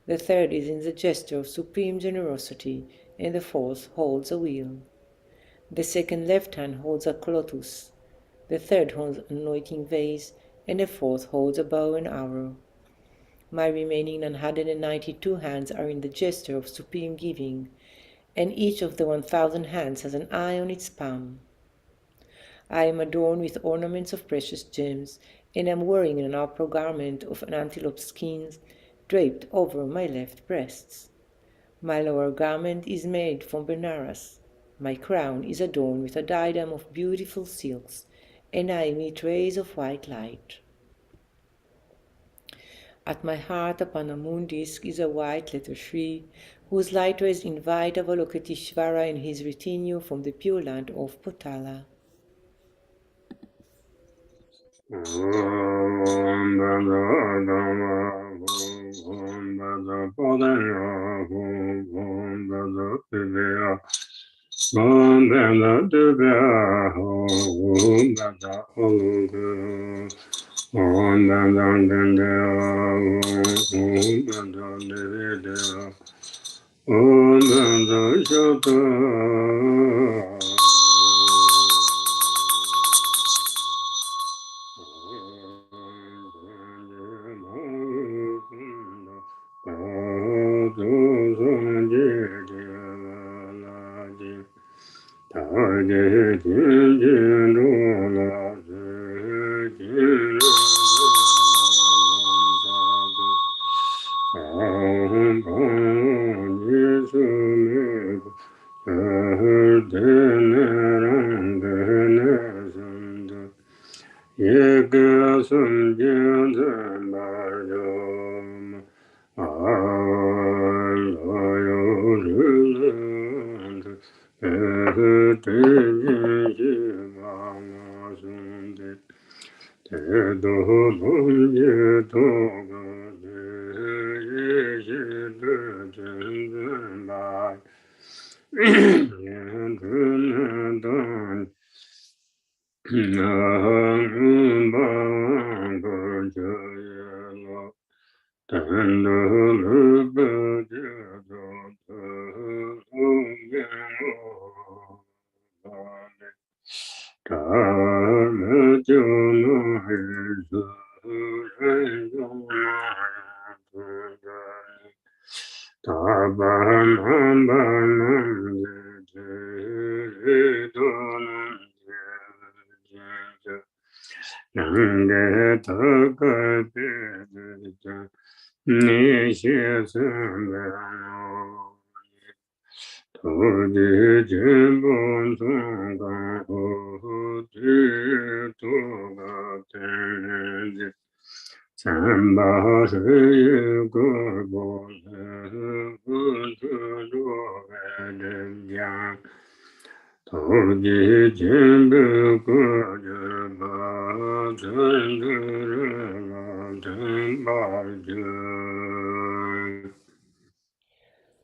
S1: The third is in the gesture of supreme generosity, and the fourth holds a wheel. The second left hand holds a lotus. The third holds an anointing vase, and the fourth holds a bow and arrow. My remaining 992 hands are in the gesture of supreme giving, and each of the 1,000 hands has an eye on its palm. I am adorned with ornaments of precious gems, and am wearing an upper garment of an antelope skins draped over my left breasts. My lower garment is made from Benares. My crown is adorned with a diadem of beautiful silks, and I emit rays of white light. At my heart upon a moon disk is a white letter Shri, whose light rays invite Avalokiteshvara and his retinue from the pure land of Potala.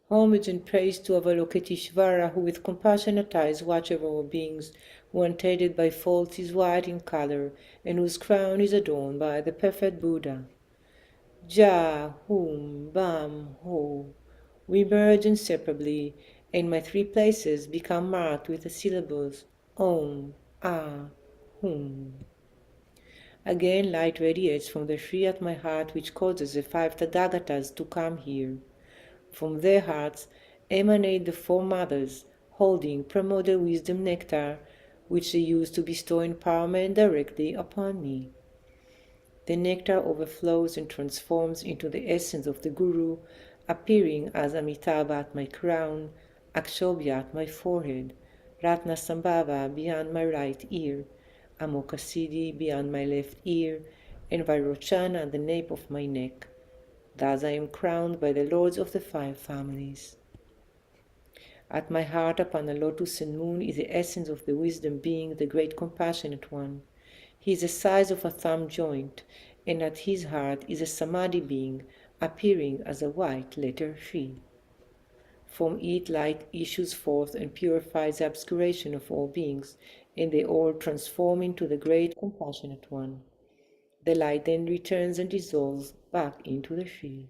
S1: Homage and praise to Avalokiteshvara, who with compassionate eyes watch over all beings, who untainted by faults is white in color, and whose crown is adorned by the perfect Buddha. Ja, Hum, Bam, Ho. We merge inseparably, and my three places become marked with the syllables Om, Ah, Hum. Again light radiates from the Shri at my heart, which causes the 5 Tathagatas to come here. From their hearts emanate the 4 mothers, holding primordial wisdom nectar, which they use to bestow empowerment directly upon me. The nectar overflows and transforms into the essence of the Guru, appearing as Amitabha at my crown, Akshobhya at my forehead, Ratna Sambhava beyond my right ear, Amoghasiddhi beyond my left ear, and Vairochana at the nape of my neck. Thus I am crowned by the lords of the 5 families. At my heart upon a lotus and moon is the essence of the wisdom being, the great compassionate one. He is the size of a thumb joint, and at his heart is a samadhi being, appearing as a white letter Shri. From it light issues forth and purifies the obscuration of all beings, and they all transform into the great compassionate one. The light then returns and dissolves back into the Shri.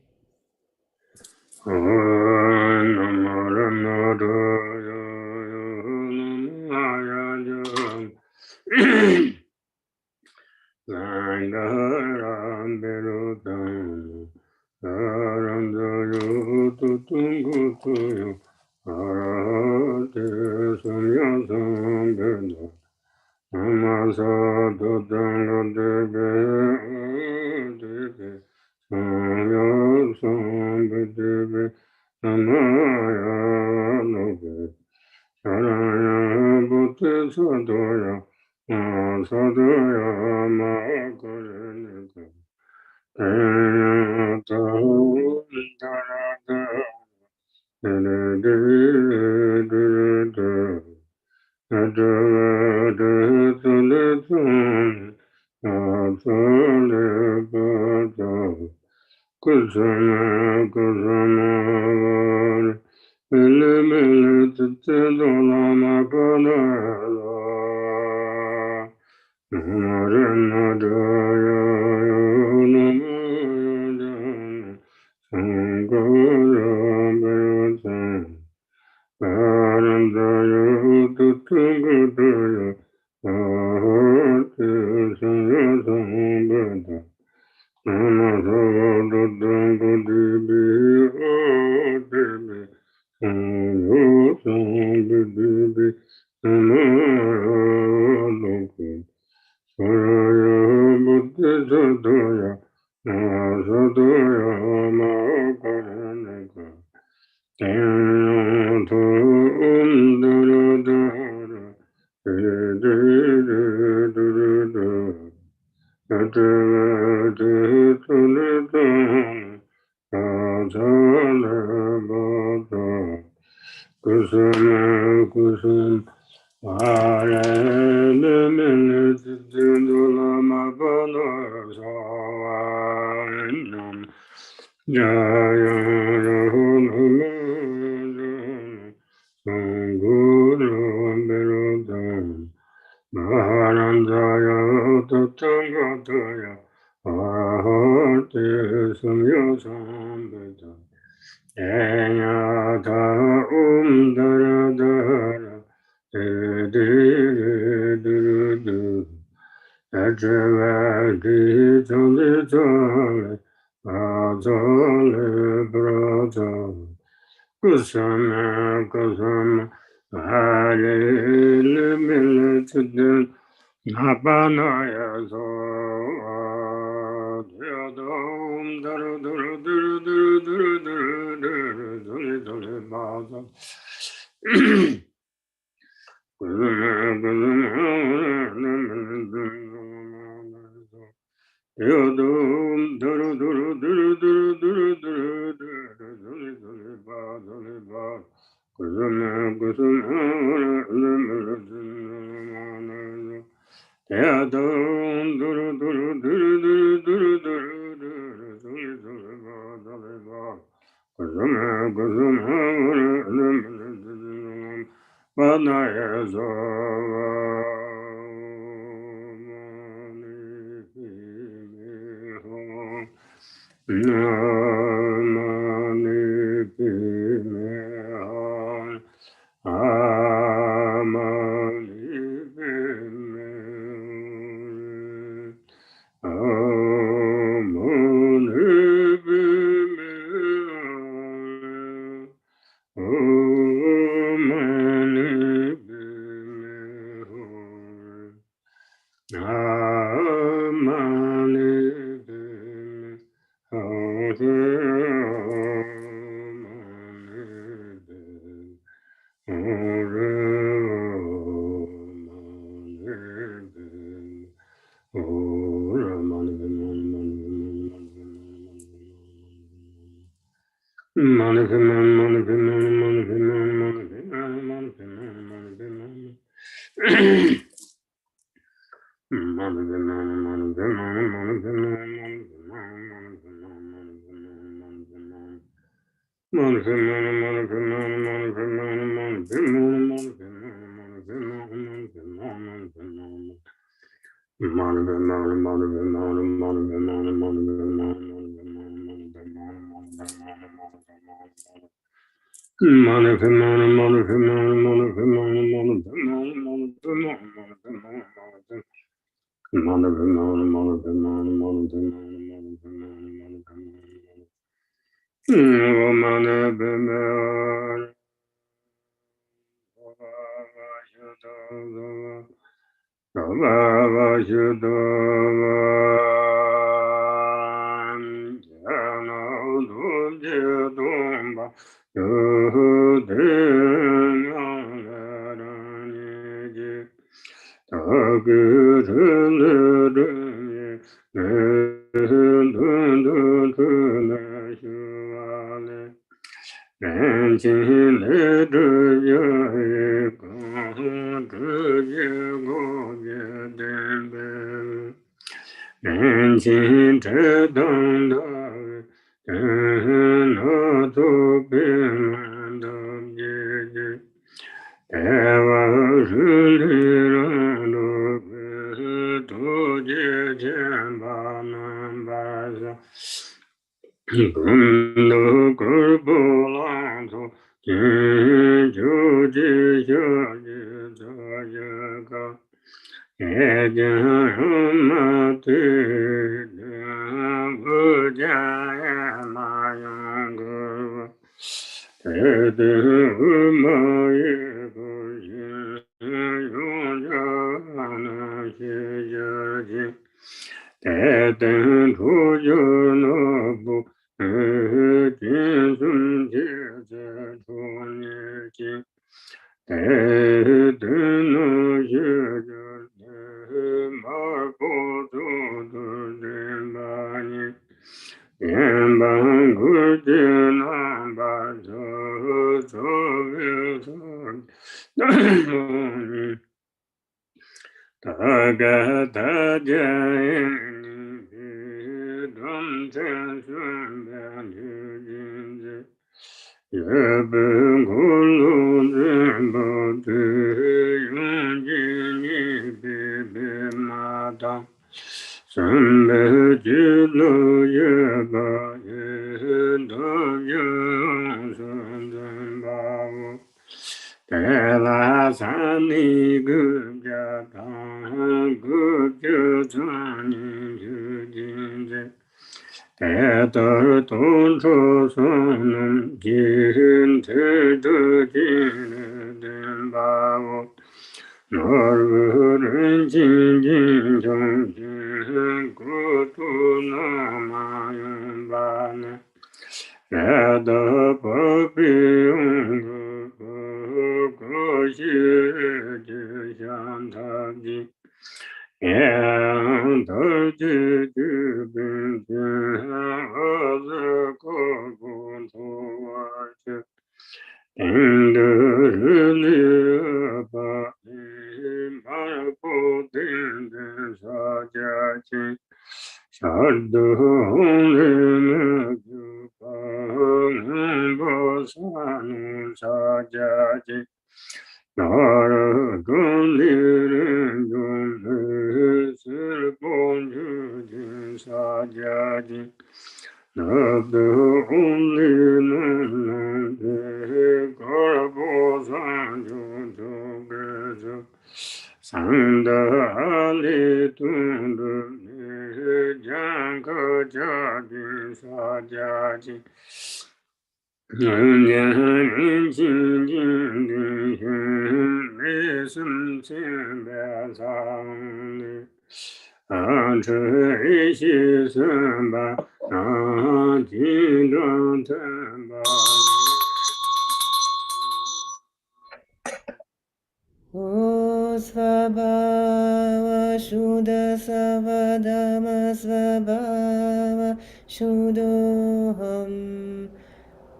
S1: O Svabhava Shuddha Savadama Svabhava Shuddham.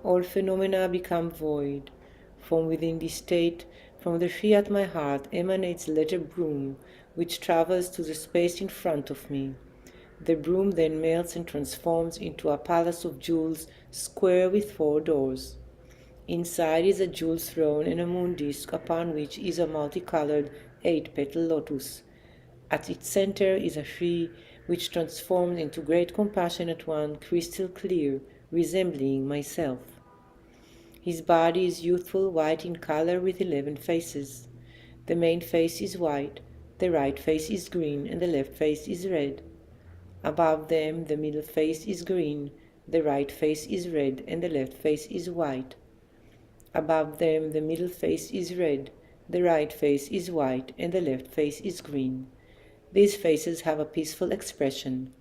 S1: All phenomena become void. From within this state, from the tree at my heart, emanates a letter broom, which travels to the space in front of me. The broom then melts and transforms into a palace of jewels, square with 4 doors. Inside is a jewel throne and a moon disk upon which is a multicolored 8-petal lotus. At its center is a tree which transforms into great compassionate one, crystal clear, resembling myself. His body is youthful, white in color with 11 faces. The main face is white, the right face is green, and the left face is red. Above them, the middle face is green, the right face is red, and the left face is white. Above them, the middle face is red, the right face is white, and the left face is green. These faces have a peaceful expression.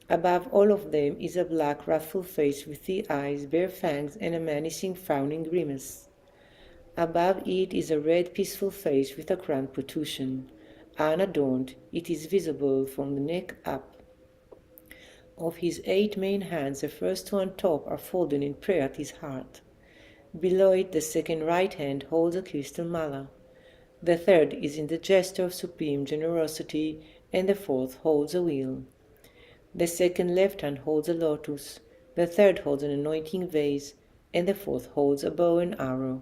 S1: Above all of them is a black, wrathful face with 3 eyes, bare fangs, and a menacing, frowning grimace. Above it is a red, peaceful face with a crown protrusion. Unadorned, it is visible from the neck up. Of his 8 main hands, the first 2 on top are folded in prayer at his heart. Below it, the second right hand holds a crystal mala. The third is in the gesture of supreme generosity, and the fourth holds a wheel. The second left hand holds a lotus, the third holds an anointing vase, and the fourth holds a bow and arrow.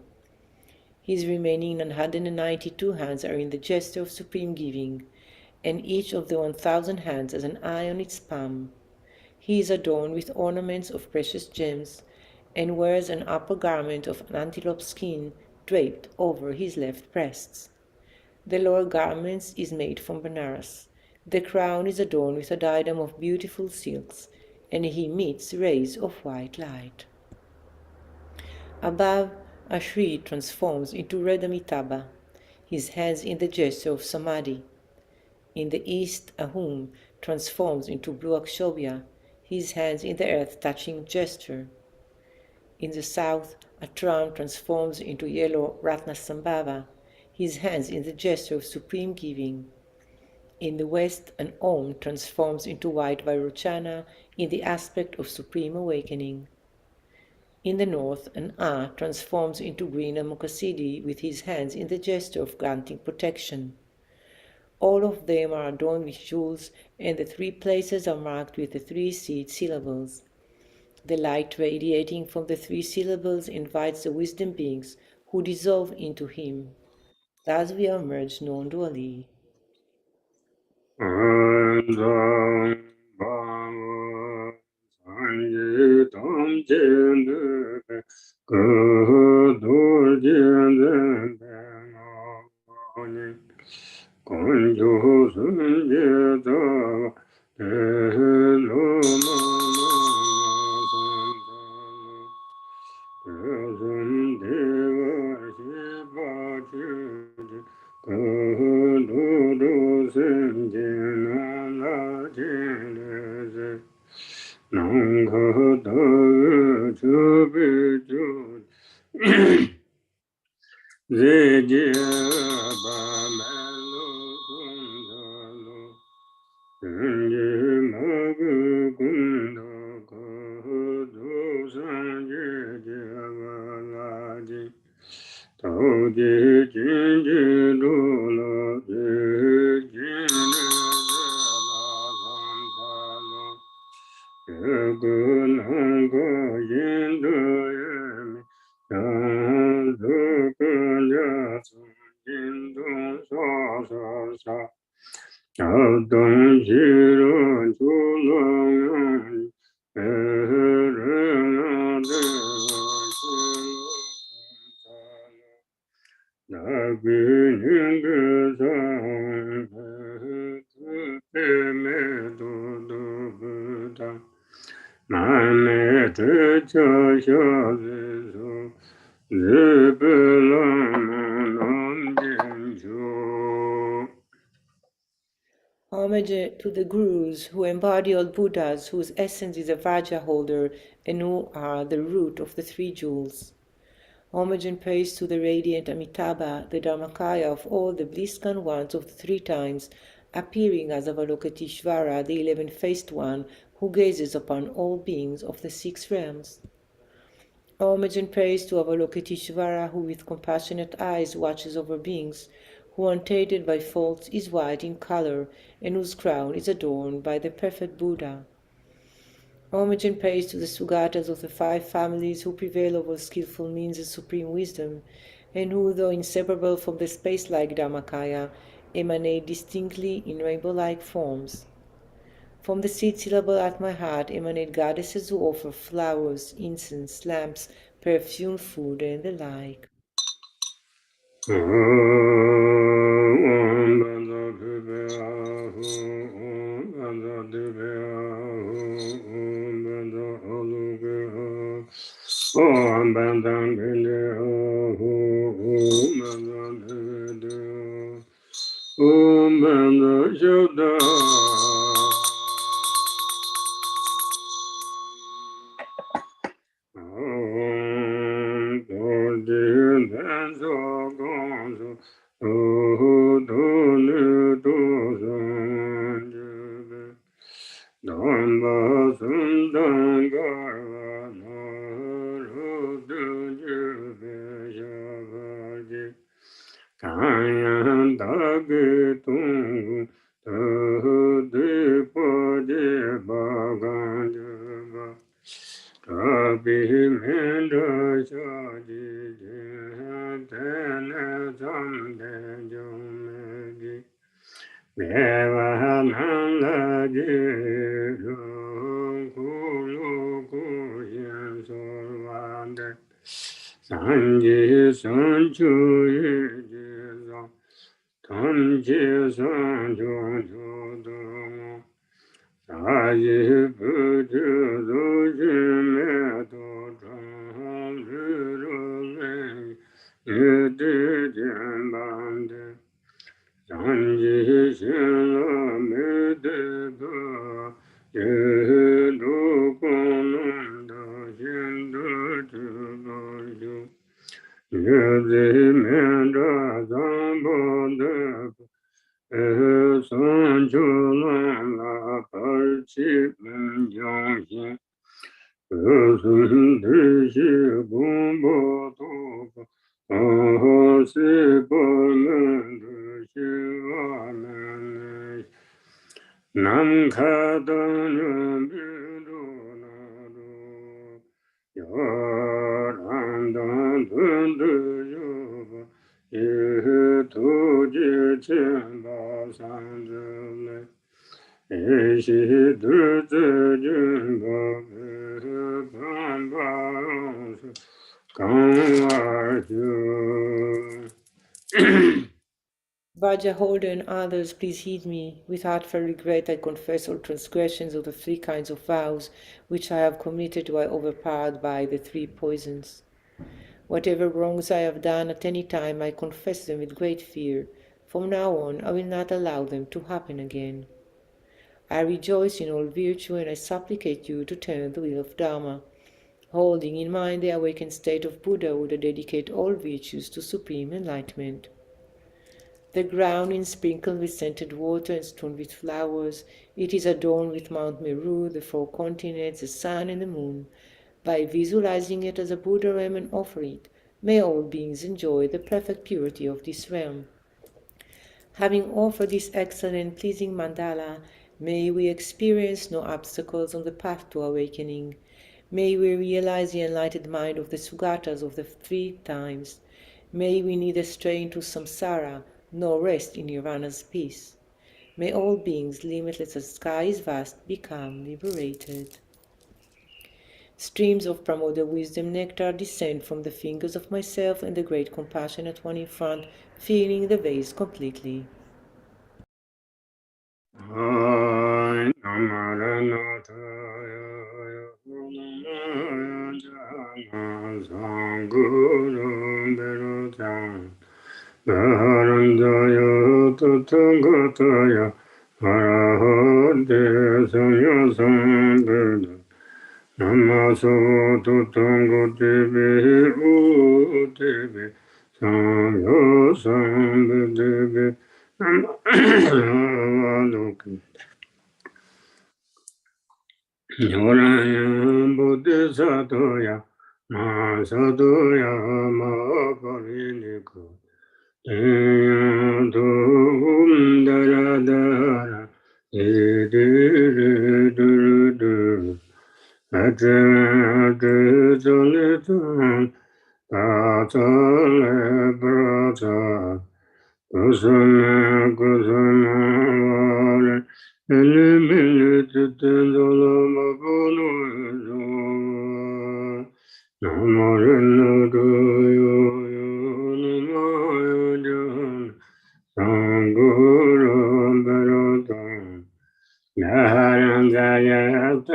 S1: His remaining 192 hands are in the gesture of supreme giving, and each of the 1,000 hands has an eye on its palm. He is adorned with ornaments of precious gems, and wears an upper garment of an antelope skin draped over his left breast. The lower garment is made from Benares. The crown is adorned with a diadem of beautiful silks, and he emits rays of white light. Above, a Shri transforms into red Amitabha, his hands in the gesture of Samadhi. In the east, a Hum transforms into blue Akshobhya, his hands in the earth touching gesture. In the south, a Tram transforms into yellow Ratnasambhava, his hands in the gesture of supreme giving. In the west, an Om transforms into white Vairochana in the aspect of supreme awakening. In the north, an A transforms into green Amukhasiddhi with his hands in the gesture of granting protection. All of them are adorned with jewels, and the 3 places are marked with the 3 seed syllables. The light radiating from the 3 syllables invites the wisdom beings who dissolve into him. Thus we are merged non-dually. Homage to the Gurus who embody all Buddhas, whose essence is a Vajra holder and who are the root of the 3 jewels. Homage and praise to the radiant Amitabha, the Dharmakaya of all the bliss-gone ones of the 3 times, appearing as Avalokiteshvara, the 11-faced one, who gazes upon all beings of the 6 realms. Homage and praise to Avalokiteshvara, who with compassionate eyes watches over beings, who untainted by faults is white in color, and whose crown is adorned by the perfect Buddha. Homage and praise to the Sugatas of the 5 families who prevail over skillful means and supreme wisdom, and who, though inseparable from the space-like Dharmakaya, emanate distinctly in rainbow-like forms. From the seed syllable at my heart emanate goddesses who offer flowers, incense, lamps, perfumed food, and the like. Vajra holder and others, please heed me. With heartfelt regret, I confess all transgressions of the three kinds of vows which I have committed while overpowered by the three poisons. Whatever wrongs I have done at any time, I confess them with great fear. From now on, I will not allow them to happen again. I rejoice in all virtue, and I supplicate you to turn the wheel of Dharma. Holding in mind the awakened state of Buddhahood, I dedicate all virtues to supreme enlightenment. The ground is sprinkled with scented water and strewn with flowers. It is adorned with Mount Meru, the four continents, the sun, and the moon. By visualizing it as a Buddha realm and offer it, may all beings enjoy the perfect purity of this realm. Having offered this excellent, pleasing mandala, may we experience no obstacles on the path to awakening. May we realize the enlightened mind of the Sugatas of the three times. May we neither stray into samsara, nor rest in Nirvana's peace. May all beings, limitless as the sky is vast, become liberated. Streams of Pramoda wisdom nectar descend from the fingers of myself and the great compassionate one in front, filling the vase completely.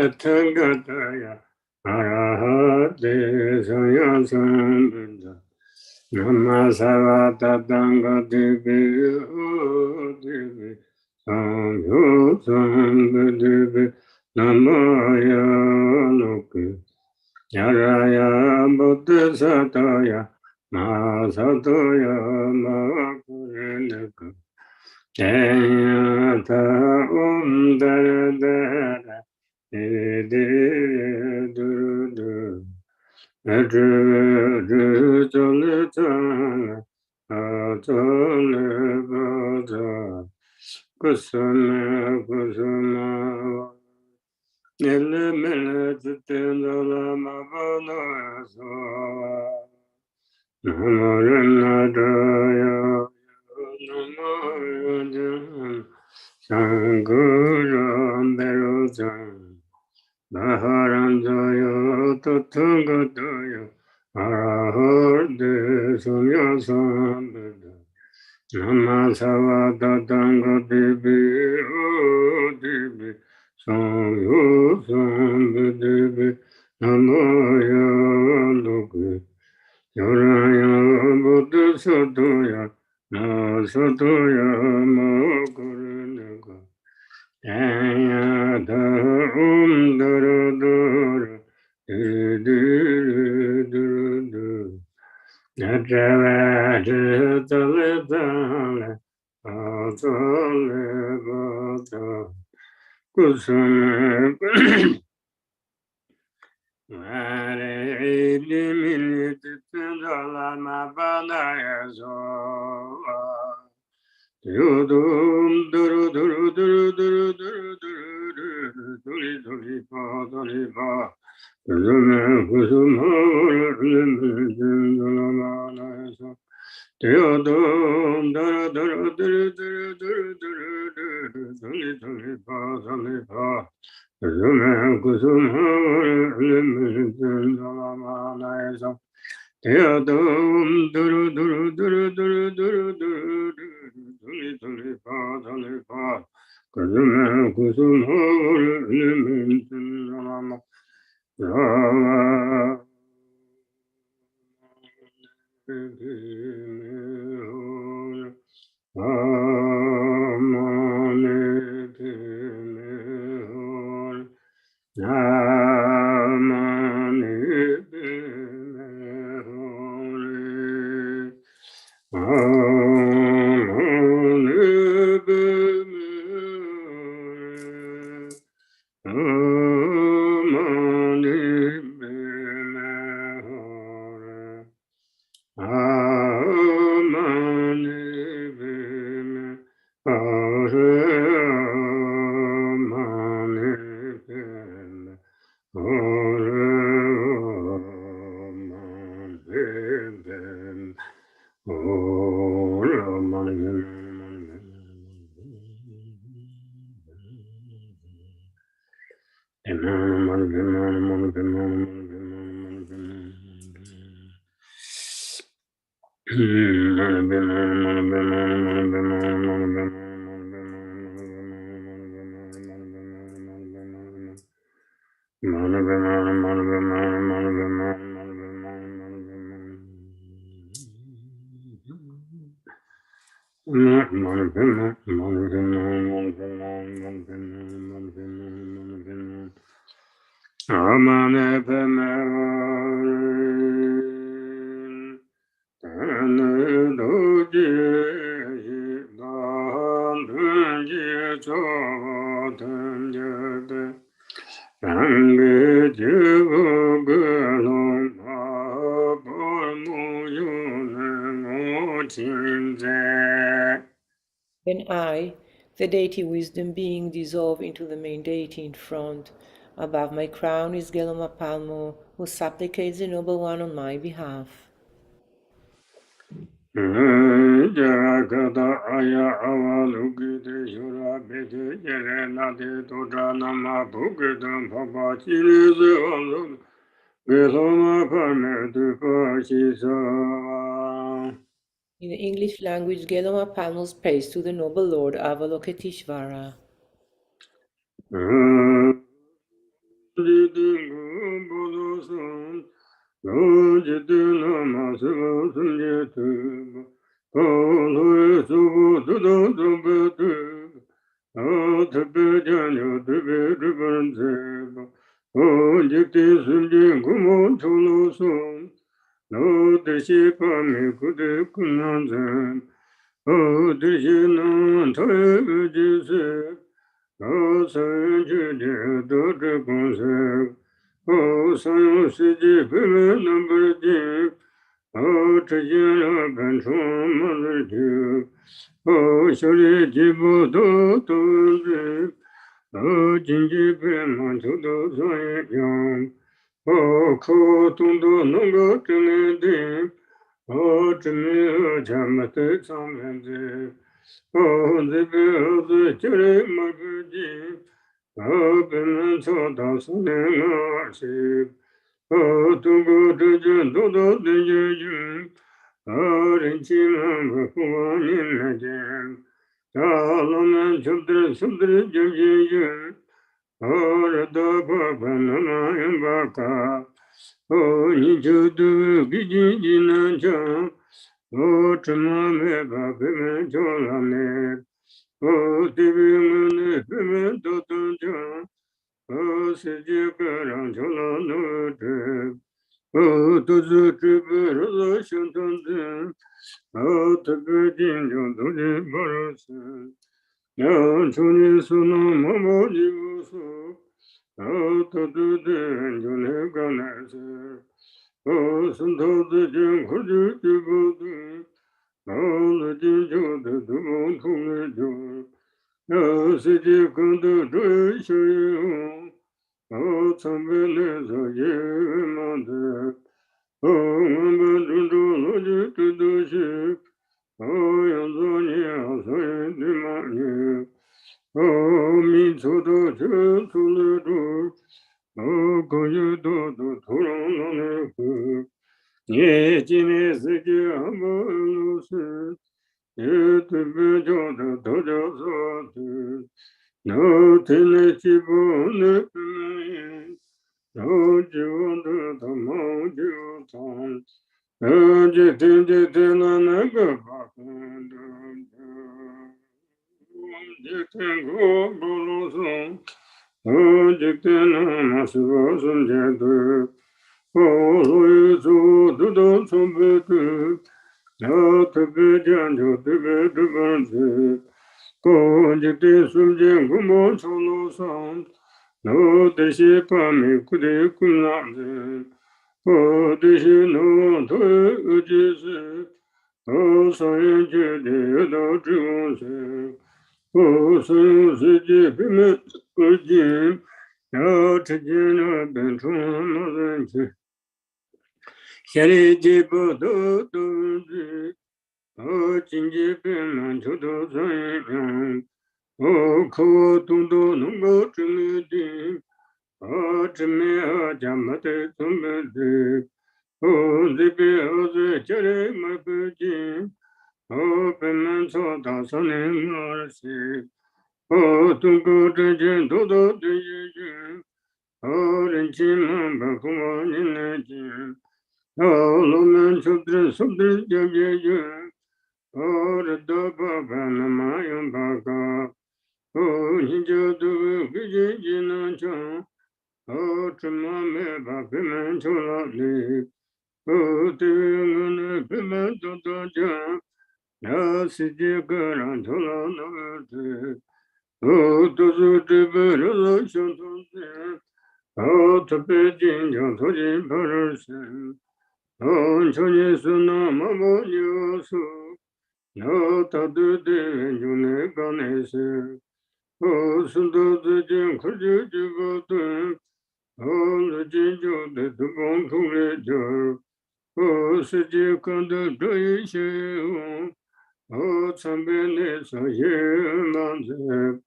S2: Tathagata Arahate Samyasambuddha Namasavata Tangadebe Debe Samyo Sambuddhebe Namaya Loke Yaraya Buddha Sataya Masataya Makurenaka Jayata Dara Dara Duru Adru Jolitana Atole Bata Kusana Kusana Nile Mele Jitendala Mabana Soa Namaranadaya Namaranadaya Sanguram Berujan Maharanjaya Tathagataya Arahate Samyasambuddha Namasavata Tangadebe Debe Samyo Sambuddhebe Namaya Loke Yaraya Buddha Sataya Masataya Makurenaka Jayata Dara Dara Duru Natravata Taletana Atale Bata Kusana Mare Dimini Titandala Mabana Soa Yudum Duru Duru Duru Duru Duru Duru Duri Duri Pa Duri Pa Kusuma Kusuma Kusuma Mana Yudum Duru Duru Duru Duru Duru Duru Duri Duri Pa Duri Pa Kusuma Kusuma Kusuma Mana Yadam Duru Duru Duru Duru Duru Duru Duri Duri Pa Duri Pa Kusuma Kusuma Kusuma Rama
S1: Then I, the deity wisdom being, dissolve into the main deity in front. Above my crown is Geloma Palmo, who supplicates the Noble One on my behalf.
S2: Jarakata aya avalukite shura bete jerenate totranama bhukitam papa chilise vandu vesoma parmetu pasisa.
S1: In the English language, Geloma Palmos prays to the Noble Lord Avalokiteshvara.
S2: 三种修持方法，这些人本充满了就，修炼几步都是，经济变满就都算一样，可动都能够证明的，证明前面的上面的，这边是叫人没不进。本门操到三年20，度过这件多多的结局，人气满不不往年来见，老们就得就得就结局，日得不管那么样吧卡，你就都给经济难讲，这么没把本门教了没。这边我们这边都讲，世界各让求了那这，都是这边都相同的，特别紧张都是不如是，从你说那么么的无数，都的就那个那是，从头之间可就不对。了解就得都不同的就，世界更多追求用，从本来说也忙的，我们尊重了解这都是，要做你要所以的嘛你，民族的全出了主，各有多土壤上的河。你今年世界不如是，也对不着的都叫说的，那天的起步那边，然后就的他妈就唱，就听那个发生的，就听过不如松，就听那马是我孙家的。所以说，都从不对，特别讲究，特别这个子，就对孙坚我们从路上，这些把美国的困难的，这些农村就是，商人觉得要到这种事，所有世界平民不进，直接那边从那人去。现在这不都是，经济变满就都这样，可我懂得能够证明的，证明家没得怎么的，这边是家里没不进，本门操到3年20，通过这件多多的一句，人气满不和我人来见。老们就得说的就解决，这都不办那么样办个，你就都给自己能讲，这么没把别人求了你，对我们别人都讲，世界各人求了那子，都是这边人相同的，特别紧张，特别不认识。从你说那么不有数，那他对的就那个那些，是到之间可就不对，自己就得都帮助了点，世界看到这一些，身边的这些男子，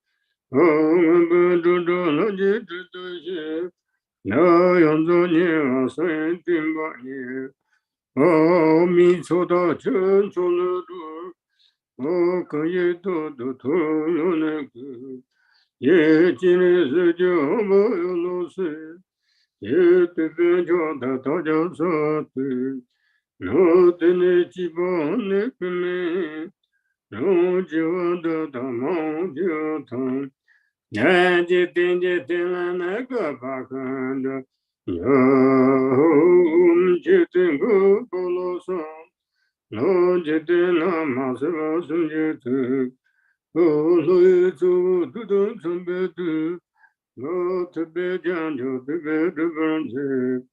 S2: 我们不知道那些这东西，那样子你谁听不你？弥陀的真从了路，可以多投入那个，也今日是就不有路是，边教的大家说对，我的那几把那个没，我就的大毛就疼，年纪点了那个把看着，有就定个不啰嗦，我就定了马是我孙子子，我来做都当成别的。我特别讲究特别的本事，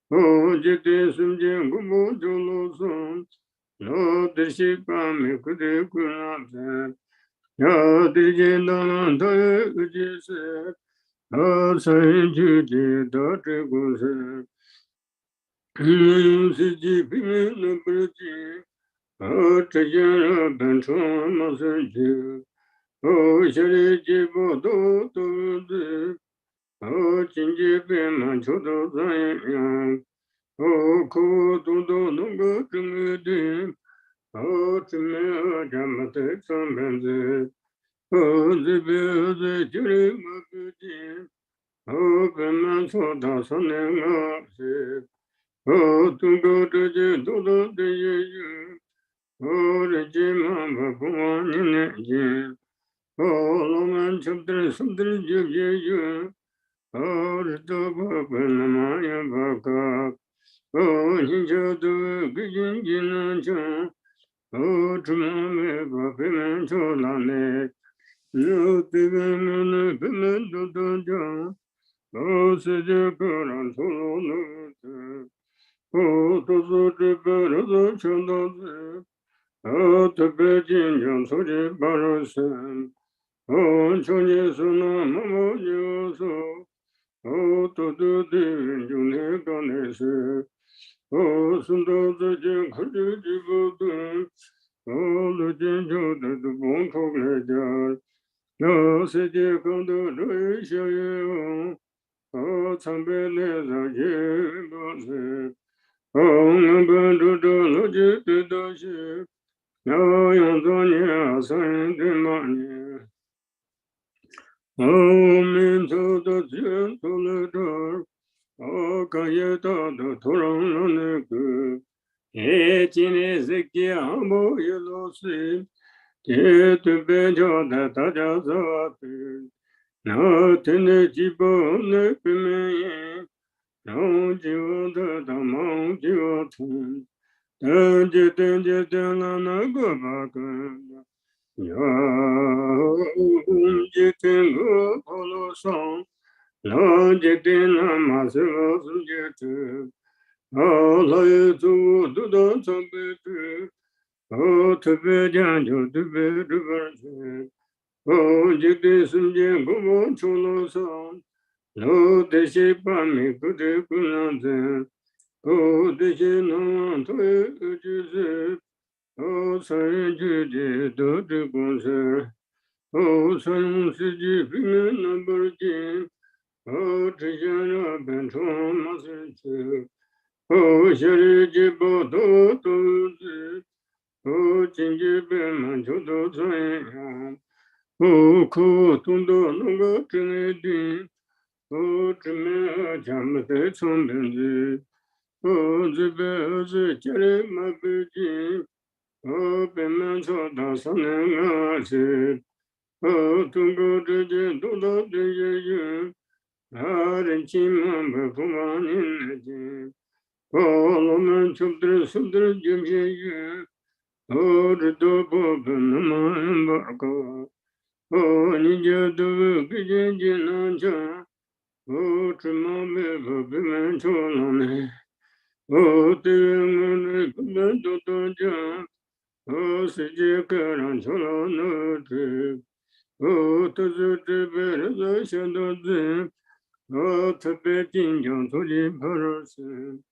S2: 我觉得瞬间我不就啰嗦，我的习惯没个的困难在，要的见到了他有个解释，我才去知道这故事，用自己拼命的不进，我这些人本冲没生气，我现在几步都是。今天变满秋都怎样？苦都能够证明的，证明咱们在上面子，这边在这里我不见，本满错到三年二十，通过这些都的也有，这些嘛不往你那见，老满秋的什么的就也有。Ordo Babanamaya Baka, O Hinjadu Gijinjinaja, O Tumame Babiman Cholane, No Tigamana Pimento Doja, O Sejakaran Solo, O Tosu Triparaza Chandaze, O Tabajin Jansoji Barasan, O Chonye Suna Mamo Yoso, to do the June Ganesh, oh, Sundo the Jim Kujibu, oh, the Jinjo, the Bon Cognajar, no city come to Risha, oh, Tambele, the Jim, oh, number to the logic to the ship, no, Yantonia, Saint Demania. Om into the gentle door, O Kayeta the Toran, Etin Ezekia, Ambo Yellow Sea, Get to Bejo the Tajazati, no Tenejibo Nepime, no Jiva the Mount Yotan, Tanjit Lana Gobaka. Jitin go polo song, no jitin masilo sujetu, oh loy to do don't be oh to be janjo to be diverse, oh jitin sunjin go cholo song, no de shipa me kude kunanzen, oh de shinon to oh sai jide do de gonse. Oh, son, Siji, Pimen, number Jim. Oh, Tijana, Benton, Master. Oh, Sherry, Jibo, do, oh, Jinji, Ben, Manchodo, Zayan. Oh, Ko, Tundo, Nunga, Trinity. Oh, Tremere, Jamate, Sondenzi. Oh, the Cherry, my Virgin. Oh, Ben, Manchoda, Sanan, Oh, to go to the Dodo de Yu, Arenchima, Puman in the Jim. Oh, Loman to the Sudra Jim Yu. Oh, the Dobo Nima and Barco. Oh, Ninja do Gijin. Oh, Tremame, Biman Cholone. Oh, the Moon, Kuman, oh, Sijakaran Cholone. Oh, to the better shadow, oh, to be in to the person.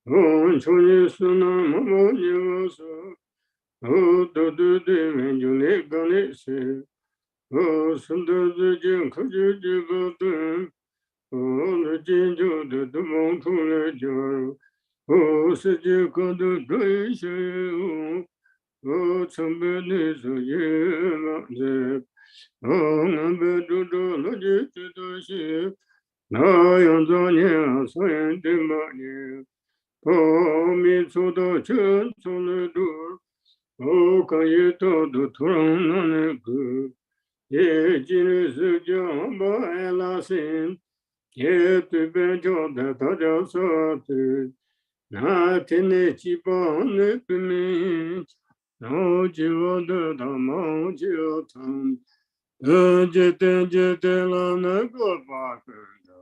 S2: Oh, Choni Suna, Mamma, you so. Oh, to do the when you make Ganesh. Oh, Sunda the Jim, could you give them? Oh, the Jinjo, the Mon Coolager. Oh, said you could do grace. Oh, somebody so yeah, Oh, number to do logic to the ship. 那用作念所愿的么念，波弥出的真出了度，我可以多的突然那那个，也今日是将把爱拉心，也对别叫的大家说的，那天的基本的对面，然后就的他毛就疼。Jetela Nagopakanda.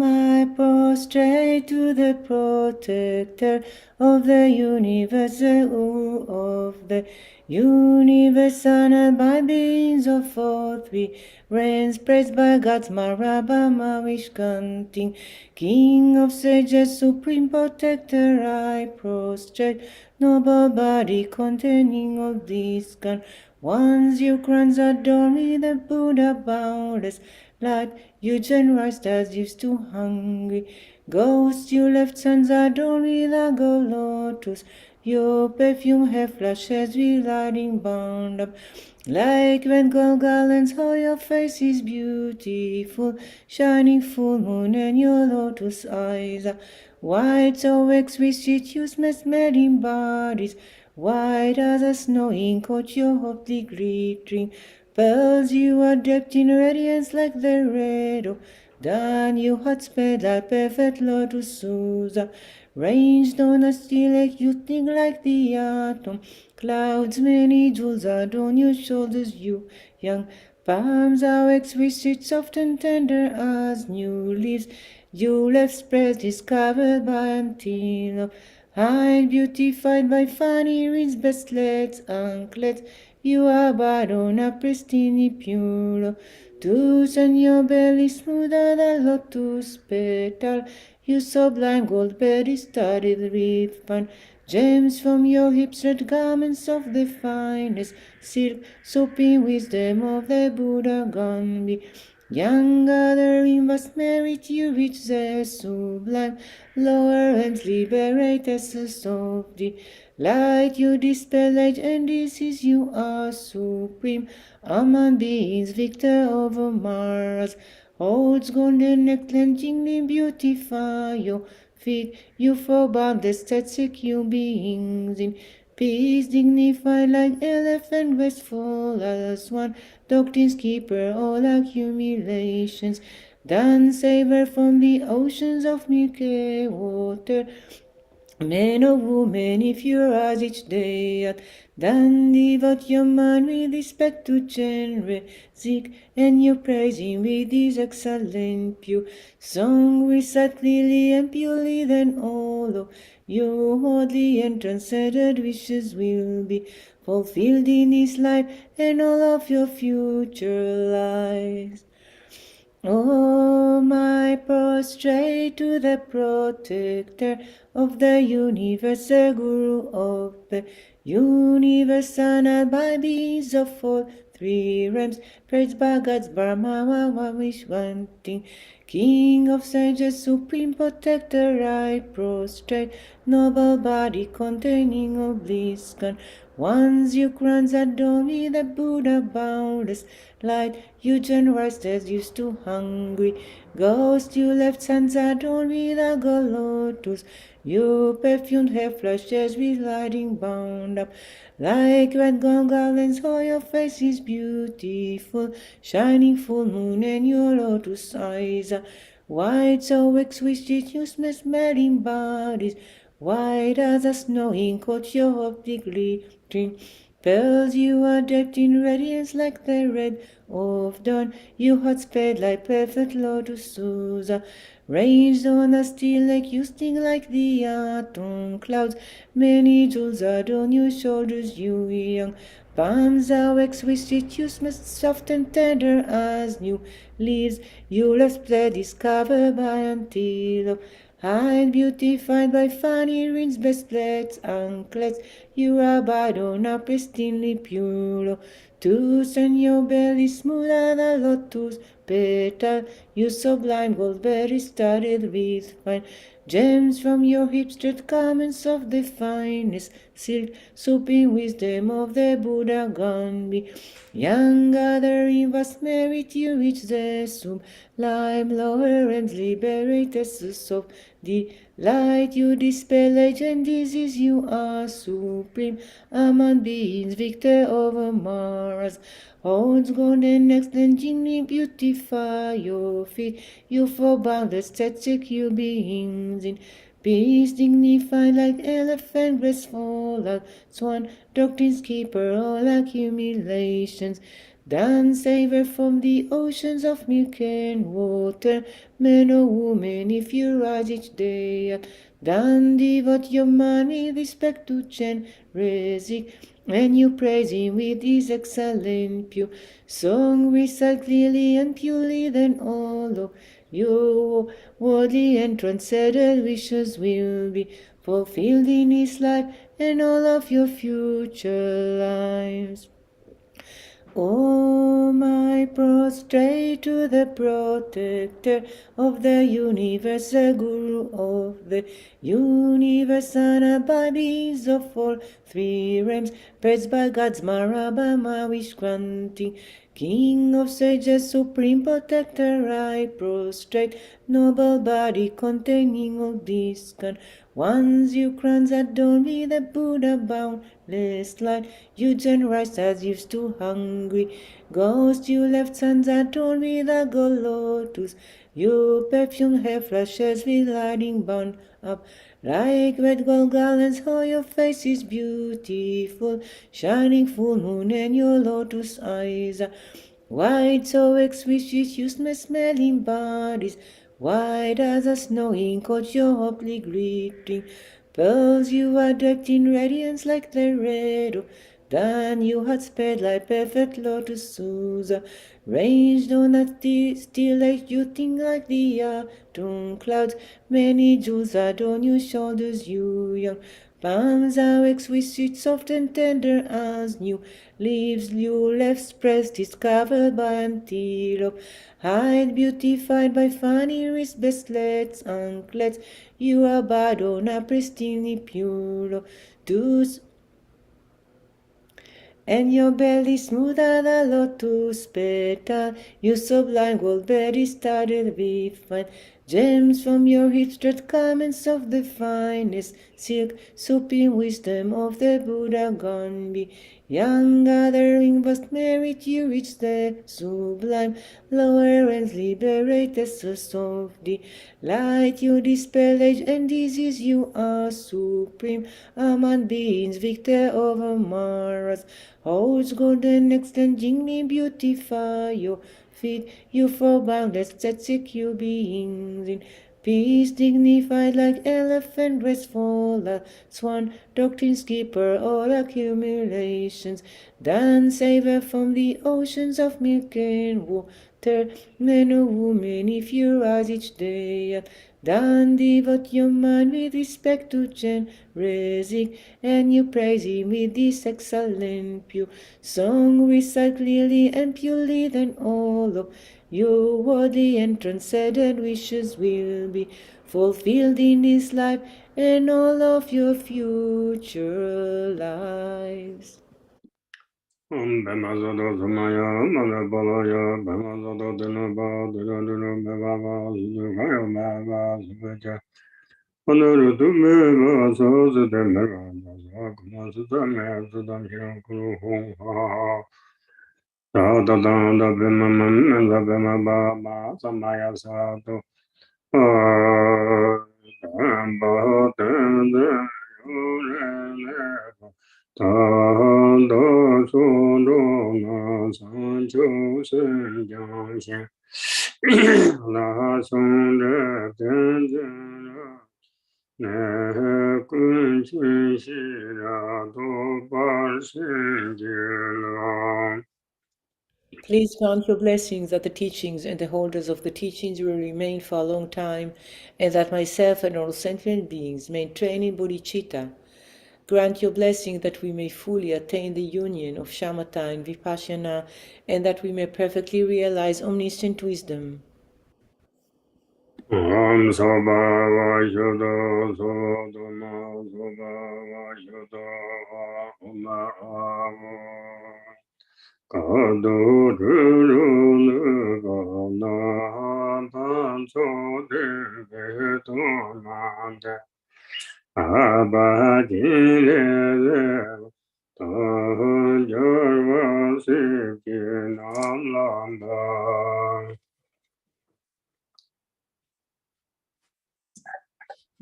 S1: I prostrate to the protector of the universe, the Guru of the universe, honored by beings of all three realms, praised by God's Marabama Vishkanting, King of sages, supreme protector, I prostrate, noble body containing all these gone. Once your crowns adore me, the Buddha boundless light, you generous as used to hungry. Ghosts, you left sons adore me, the gold lotus. Your perfume have flashes with lighting bound up. Like when gold garlands, how your face is beautiful. Shining full moon and your lotus eyes are white, so exquisite, you mesmerizing bodies. White as a snow in coat, your hopefully glittering. Pearls, you are dipped in radiance like the red of dawn. You hot sped like perfect lotus Susa. Ranged on a steel lake, you think like the atom. Clouds, many jewels adorn your shoulders, you young. Palms are exquisite, soft and tender as new leaves. You left spread discovered by antelope. High beautified by funny rings, bracelets, anklets. You are but on a pristine pure. To send your belly smoother than lotus petal. You sublime gold bed studded with fine gems from your hips, red garments of the finest silk, soaping wisdom of the Buddha Gandhi. Young gathering must merit you reach the sublime lower realms, liberate essence of the light. You dispel age and disease, you are supreme among beings, victor over Mars. Holds golden neck, clenching beautify your feet. You for boundless static, you beings in peace, dignified like elephant, graceful as one. Doctrines keeper, all accumulations. Done savor from the oceans of milky water. Men or women, if you rise each day at, then devote your mind with respect to genre, seek and you praise him with his excellent pure song. Recite clearly and purely, then all of your holy and transcended wishes will be fulfilled in this life and all of your future lives. I prostrate to the protector of the universe, the Guru of the universe, honored by beings of all three realms, praised by God's Brahma Vishwanting, King of sages, supreme protector, I prostrate, noble body containing all bliss gone. Once you crowns adore me, the Buddha boundless light, you generous as used to hungry. Ghost, you left sons adorn me, the gold lotus. You perfumed hair flushes with lighting bound up. Like red gold garlands, oh, your face is beautiful. Shining full moon and your lotus eyes are white, so exquisite, you mesmerizing bodies. White as a snow in coat, your optic glittering. Pearls, you are dipped in radiance like the red of dawn. You hot sped like perfect lotus Susa. Ranged on a steel lake, you sting like the atom clouds. Many jewels adorn your shoulders, you young. Palms are exquisite, you soft and tender as new leaves. You left spread discovered by antelope. High beautified by funny rings, bracelets, anklets. you abide on a pristinely pure lotus, and your belly smoother than lotus petal. You sublime gold berry studded with fine gems from your hips, straight garments of the finest silk, soaping wisdom of the Buddha Gandhi. Young gathering vast merit, you reach the sublime lower and liberate the source of delight. You dispel age and disease, you are supreme among beings, victor over Mars. Holds golden extending beautify your feet, you for boundless static you beings in peace, dignified like elephant, graceful like swan, doctrine's keeper, all accumulations. Dan savor from the oceans of milk and water, man or woman, if you rise each day. Dan devote your money, respect to Chen Rezik, and you praise him with his excellent pure song. Recite clearly and purely, then all of your worldly and transcendent wishes will be fulfilled in his life and all of your future lives. I prostrate to the protector of the universe, the guru of the universe, and by beings of all three realms, praised by God's Maraba, my wish granting King of sages, supreme protector, I prostrate, noble body containing all these ones you crowns adorn me, the Buddha boundless light, you generous as used to hungry ghost, you left sons adorn me, the gold lotus, you perfume hair flashes with lighting bound up like red gold garlands. How your face is beautiful, shining full moon, and your lotus eyes are white, so exquisite, you smelling bodies, white as a snowing coat, your holy glittering pearls, you are decked in radiance like the red of dawn, you had spread like perfect lotuses, ranged on that still like you think like the autumn clouds, many jewels adorn your shoulders, you young palms are exquisite, soft and tender as new leaves, you left spreads discovered by antelope hide, beautified by funny wrist bracelets, anklets, you abide on a pristinely pure lotus, and your belly smoother than lotus petal, you sublime gold berry studded with fine gems from your hips, straight garments of the finest silk, supreme wisdom of the Buddha Gandhi. Young gathering vast merit, you reach the sublime lower and liberate the source of delight. You dispel age and disease, you are supreme among beings, victor over Mars. Holds golden extending me, beautify your feet, you for boundless static you beings in peace, dignified like elephant, graceful like swan, doctrine's keeper, all accumulations. Dan savor from the oceans of milk and water, man or woman, if you rise each day. Dan devote your mind with respect to Chen Rezik, and you praise him with this excellent pure song. Recite clearly and purely, then all of your worthy and transcendent wishes will be fulfilled in this life and all of your future lives.
S2: Bemazodo Samaya, Mother Balaya, Bemazodo Dinaba, Dinaba, Zukayo Mava, Zukaja, Honoru to me, so the Demera, Zakuma, Sudame, Sudam Hirakuru, Hong Ha, Sadadan, the Bemaman, and the Bemaba, Samaya Sato, Bamba, Tanda Sundona Sancho Sen Jiangxian La Sundra Tenzera Ne Kun Qin Shira Do Bar Shen Jila.
S1: Please count your blessings that the teachings and the holders of the teachings will remain for a long time, and that myself and all sentient beings may train in bodhicitta, Grant your blessing that we may fully attain the union of shamatha and vipassana, and that we may perfectly realize omniscient wisdom.
S2: Om Soba Vashuddha Sodama Soba Vashuddha Oma Amo Kado Dhuru Gana Pancho Deveto Nande Abadile Tajarva Sikhi Namlanda.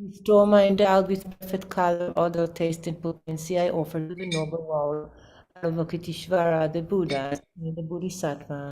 S1: Restore my endowed with perfect color, odor, taste, and potency. I offer to the noble vow of Avalokiteshvara, the Buddha, and the Bodhisattva.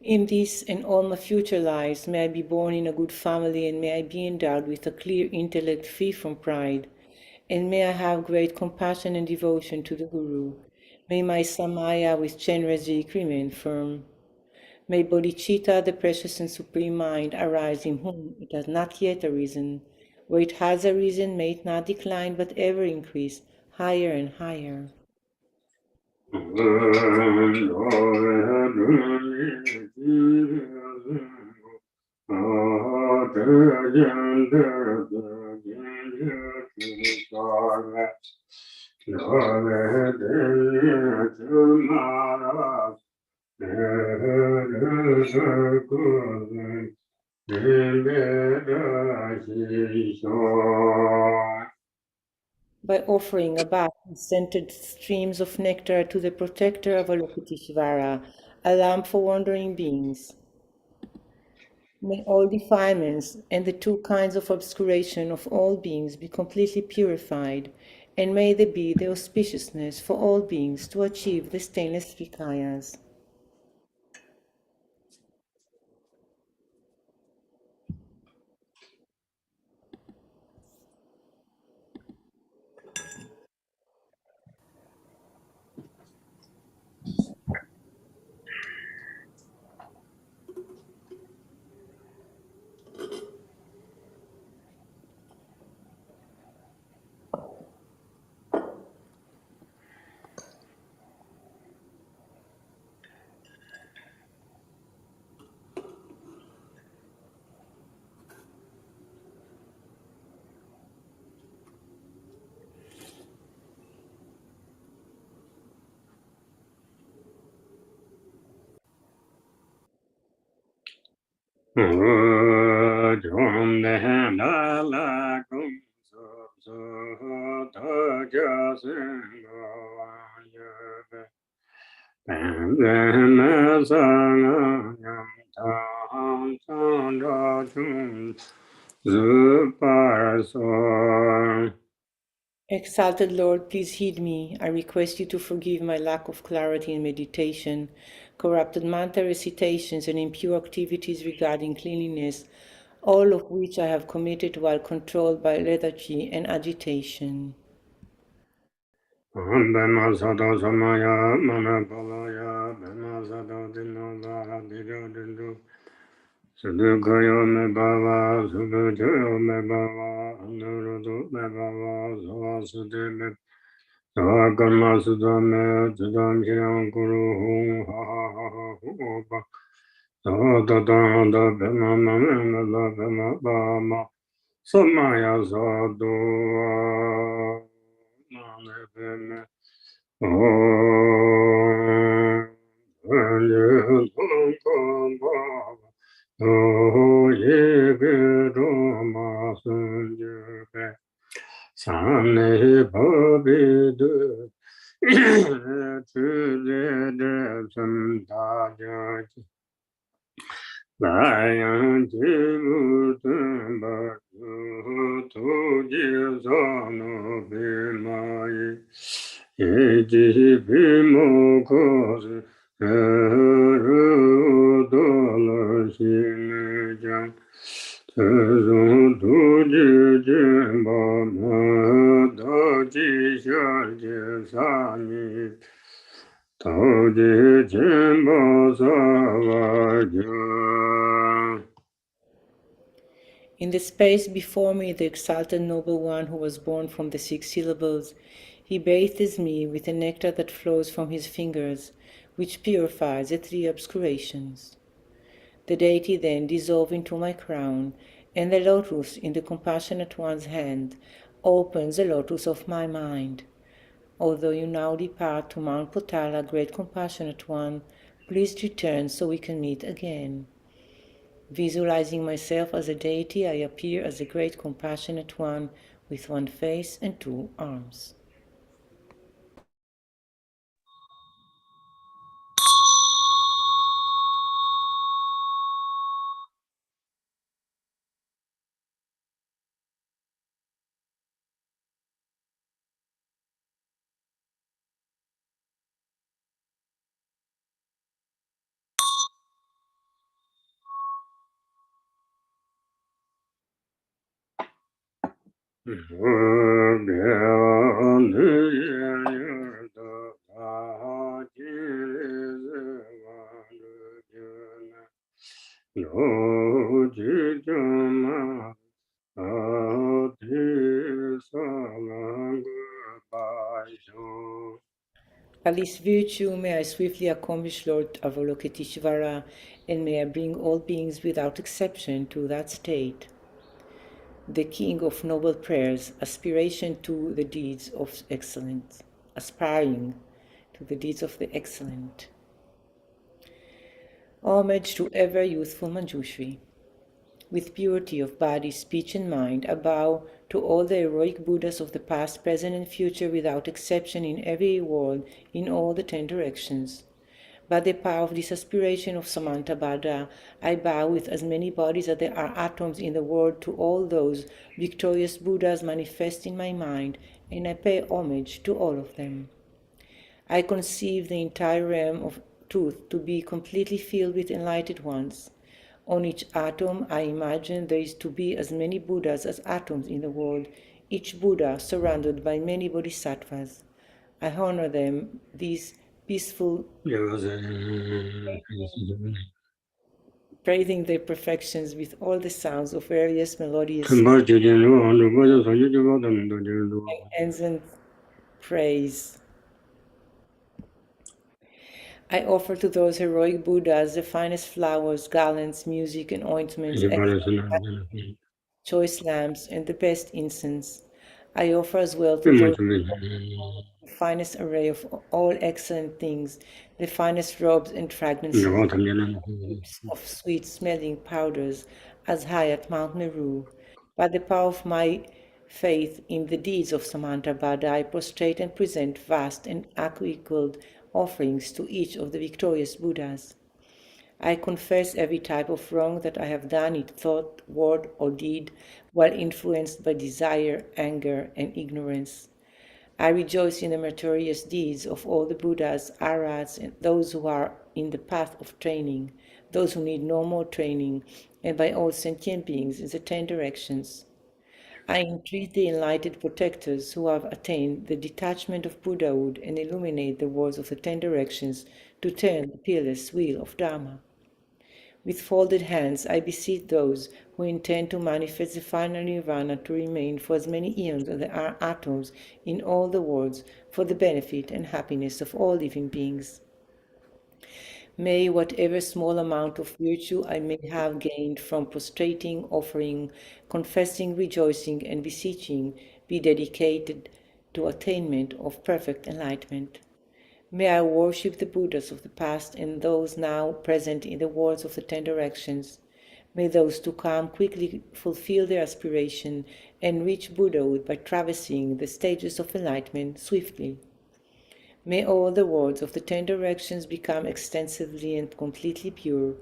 S1: In this and all my future lives, may I be born in a good family, and may I be endowed with a clear intellect free from pride, and may I have great compassion and devotion to the Guru. May my samaya with generous Jik remain firm. May bodhicitta, the precious and supreme mind, arise in whom it has not yet arisen. Where it has arisen, may it not decline, but ever increase, higher and higher. By offering a bath with scented streams of nectar to the protector of Avalokiteshvara, a lamp for wandering beings. May all defilements and the two kinds of obscuration of all beings be completely purified, and may there be the auspiciousness for all beings to achieve the stainless vikayas. Exalted Lord, please heed me. I request you to forgive my lack of clarity in meditation, corrupted mantra recitations, and impure activities regarding cleanliness, all of which I have committed while controlled by lethargy and agitation.
S2: Bema Sato Samaya Manapalaya Bema Sato Dinodara Dido Sudukayo Me Baba Sudukayo Me Baba Anurudu Me Baba Sawasude Me Sawakarma Sudame Sudam Shirang Guru Hum Ha Ha Ha Ha Hu Ba Sawadata Da Bema Mama Da Bema Bama Samaya Sadu Nane Bema
S1: In the space before me, the exalted noble one who was born from the 6 syllables, he bathes me with the nectar that flows from his fingers, which purifies the 3 obscurations. The deity then dissolves into my crown, and the lotus in the compassionate one's hand opens the lotus of my mind. Although you now depart to Mount Potala, great compassionate one, please return so we can meet again. Visualizing myself as a deity, I appear as a great compassionate one with 1 face and 2 arms. By this virtue may I swiftly accomplish Lord Avalokiteshvara, and may I bring all beings without exception to that state. The king of noble prayers, aspiration to the deeds of excellence, aspiring to the deeds of the excellent. Homage to ever youthful Manjushri. With purity of body, speech, and mind, I bow to all the heroic Buddhas of the past, present, and future without exception in every world, in all the 10 directions. By the power of this aspiration of Samantabhadra, I bow with as many bodies as there are atoms in the world to all those victorious Buddhas manifest in my mind, and I pay homage to all of them. I conceive the entire realm of truth to be completely filled with enlightened ones. On each atom, I imagine there is to be as many Buddhas as atoms in the world, each Buddha surrounded by many bodhisattvas. I honor them, these peaceful, praising their perfections with all the sounds of various melodious hands and praise. I offer to those heroic Buddhas the finest flowers, garlands, music, and ointments, choice lamps, and the best incense. I offer as well to those the finest array of all excellent things, the finest robes and fragrances, of sweet-smelling powders, as high at Mount Meru. By the power of my faith in the deeds of Samantabhadra, I prostrate and present vast and unequaled offerings to each of the victorious Buddhas. I confess every type of wrong that I have done in thought, word, or deed while influenced by desire, anger, and ignorance. I rejoice in the meritorious deeds of all the Buddhas, Arhats, and those who are in the path of training, those who need no more training, and by all sentient beings in the 10 directions. I entreat the enlightened protectors who have attained the detachment of Buddhahood and illuminate the words of the 10 directions to turn the peerless wheel of Dharma. With folded hands, I beseech those who intend to manifest the final nirvana to remain for as many eons as there are atoms in all the worlds for the benefit and happiness of all living beings. May whatever small amount of virtue I may have gained from prostrating, offering, confessing, rejoicing, and beseeching be dedicated to attainment of perfect enlightenment. May I worship the Buddhas of the past and those now present in the worlds of the 10 directions. May those to come quickly fulfill their aspiration and reach Buddhahood by traversing the stages of enlightenment swiftly. May all the worlds of the 10 directions become extensively and completely pure.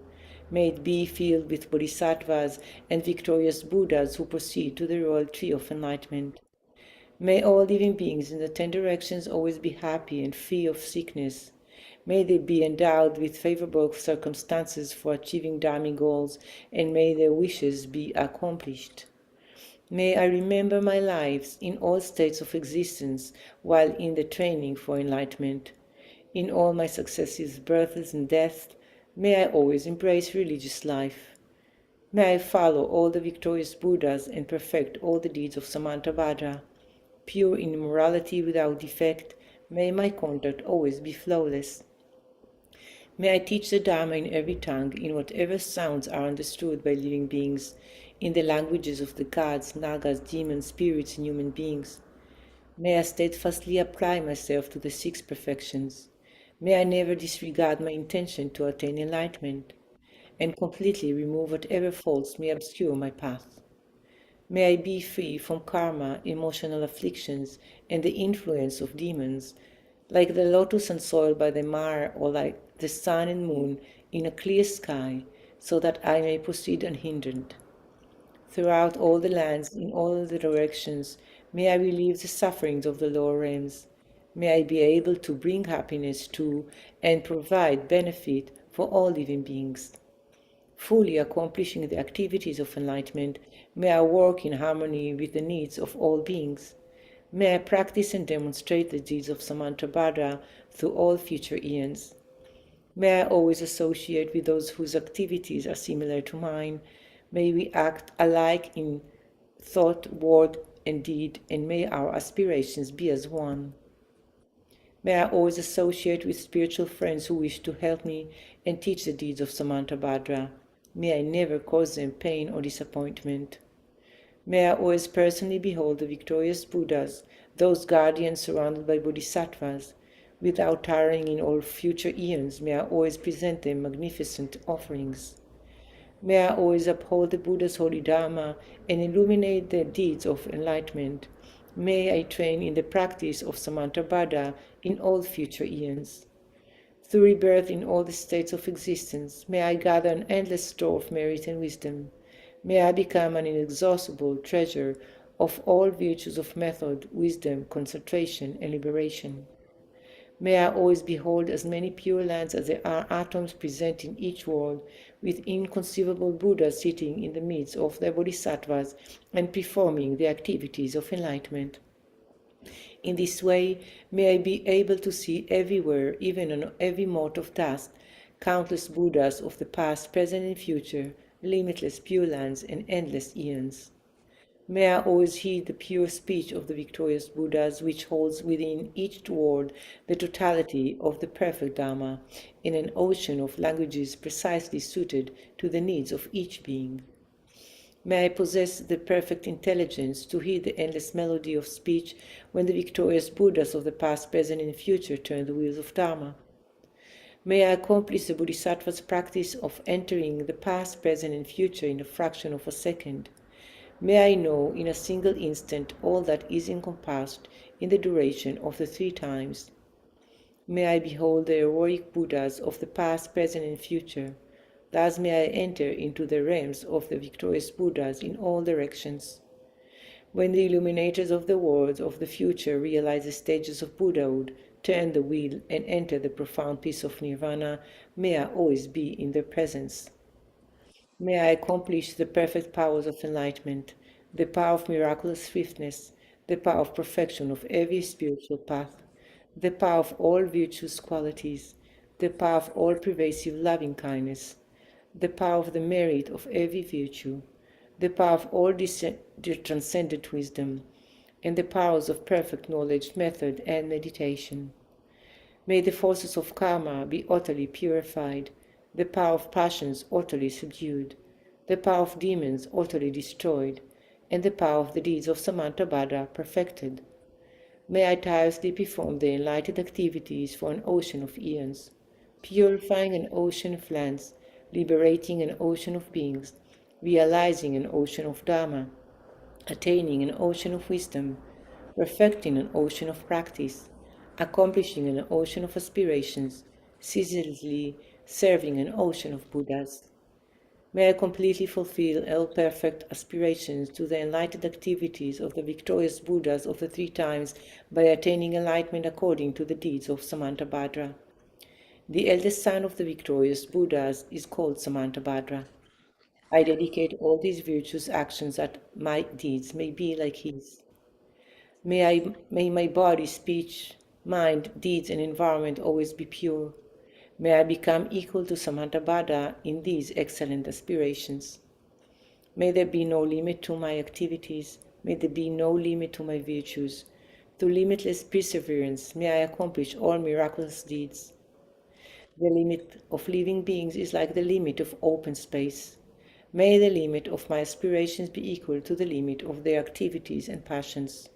S1: May it be filled with bodhisattvas and victorious Buddhas who proceed to the royal tree of enlightenment. May all living beings in the 10 directions always be happy and free of sickness. May they be endowed with favorable circumstances for achieving dharmic goals, and may their wishes be accomplished. May I remember my lives in all states of existence while in the training for enlightenment. In all my successive births and deaths, may I always embrace religious life. May I follow all the victorious Buddhas and perfect all the deeds of Samantabhadra. Pure in morality without defect, may my conduct always be flawless. May I teach the Dharma in every tongue, in whatever sounds are understood by living beings, in the languages of the gods, nagas, demons, spirits, and human beings. May I steadfastly apply myself to the 6 perfections. May I never disregard my intention to attain enlightenment, and completely remove whatever faults may obscure my path. May I be free from karma, emotional afflictions, and the influence of demons, like the lotus unsoiled by the mire, or like the sun and moon in a clear sky, so that I may proceed unhindered. Throughout all the lands, in all the directions, may I relieve the sufferings of the lower realms. May I be able to bring happiness to and provide benefit for all living beings. Fully accomplishing the activities of enlightenment, may I work in harmony with the needs of all beings. May I practice and demonstrate the deeds of Samantabhadra through all future eons. May I always associate with those whose activities are similar to mine. May we act alike in thought, word, and deed, and may our aspirations be as one. May I always associate with spiritual friends who wish to help me and teach the deeds of Samantabhadra. May I never cause them pain or disappointment. May I always personally behold the victorious Buddhas, those guardians surrounded by bodhisattvas. Without tiring in all future eons, may I always present them magnificent offerings. May I always uphold the Buddha's holy Dharma and illuminate their deeds of enlightenment. May I train in the practice of Samantabhadra in all future eons. Through rebirth in all the states of existence, may I gather an endless store of merit and wisdom. May I become an inexhaustible treasure of all virtues of method, wisdom, concentration, and liberation. May I always behold as many pure lands as there are atoms present in each world, with inconceivable Buddhas sitting in the midst of their bodhisattvas and performing the activities of enlightenment. In this way, may I be able to see everywhere, even on every mode of task, countless Buddhas of the past, present, and future, limitless pure lands, and endless eons. May I always heed the pure speech of the victorious Buddhas, which holds within each word the totality of the perfect Dharma, in an ocean of languages precisely suited to the needs of each being. May I possess the perfect intelligence to hear the endless melody of speech when the victorious Buddhas of the past, present, and future turn the wheels of Dharma. May I accomplish the Bodhisattva's practice of entering the past, present, and future in a fraction of a second. May I know in a single instant all that is encompassed in the duration of the 3 times. May I behold the heroic Buddhas of the past, present, and future. Thus may I enter into the realms of the victorious Buddhas in all directions. When the illuminators of the worlds of the future realize the stages of Buddhahood, turn the wheel, and enter the profound peace of Nirvana, may I always be in their presence. May I accomplish the perfect powers of enlightenment, the power of miraculous swiftness, the power of perfection of every spiritual path, the power of all virtuous qualities, the power of all pervasive loving kindness, the power of the merit of every virtue, the power of all transcendent wisdom, and the powers of perfect knowledge, method, and meditation. May the forces of karma be utterly purified, the power of passions utterly subdued, the power of demons utterly destroyed, and the power of the deeds of Samantabhadra perfected. May I tirelessly perform the enlightened activities for an ocean of eons, purifying an ocean of lands, liberating an ocean of beings, realizing an ocean of Dharma, attaining an ocean of wisdom, perfecting an ocean of practice, accomplishing an ocean of aspirations, ceaselessly serving an ocean of Buddhas. May I completely fulfill all perfect aspirations to the enlightened activities of the victorious Buddhas of the 3 times by attaining enlightenment according to the deeds of Samantabhadra. The eldest son of the victorious Buddhas is called Samantabhadra. I dedicate all these virtuous actions that my deeds may be like his. May my body, speech, mind, deeds, and environment always be pure. May I become equal to Samantabhadra in these excellent aspirations. May there be no limit to my activities. May there be no limit to my virtues. Through limitless perseverance, may I accomplish all miraculous deeds. The limit of living beings is like the limit of open space. May the limit of my aspirations be equal to the limit of their activities and passions.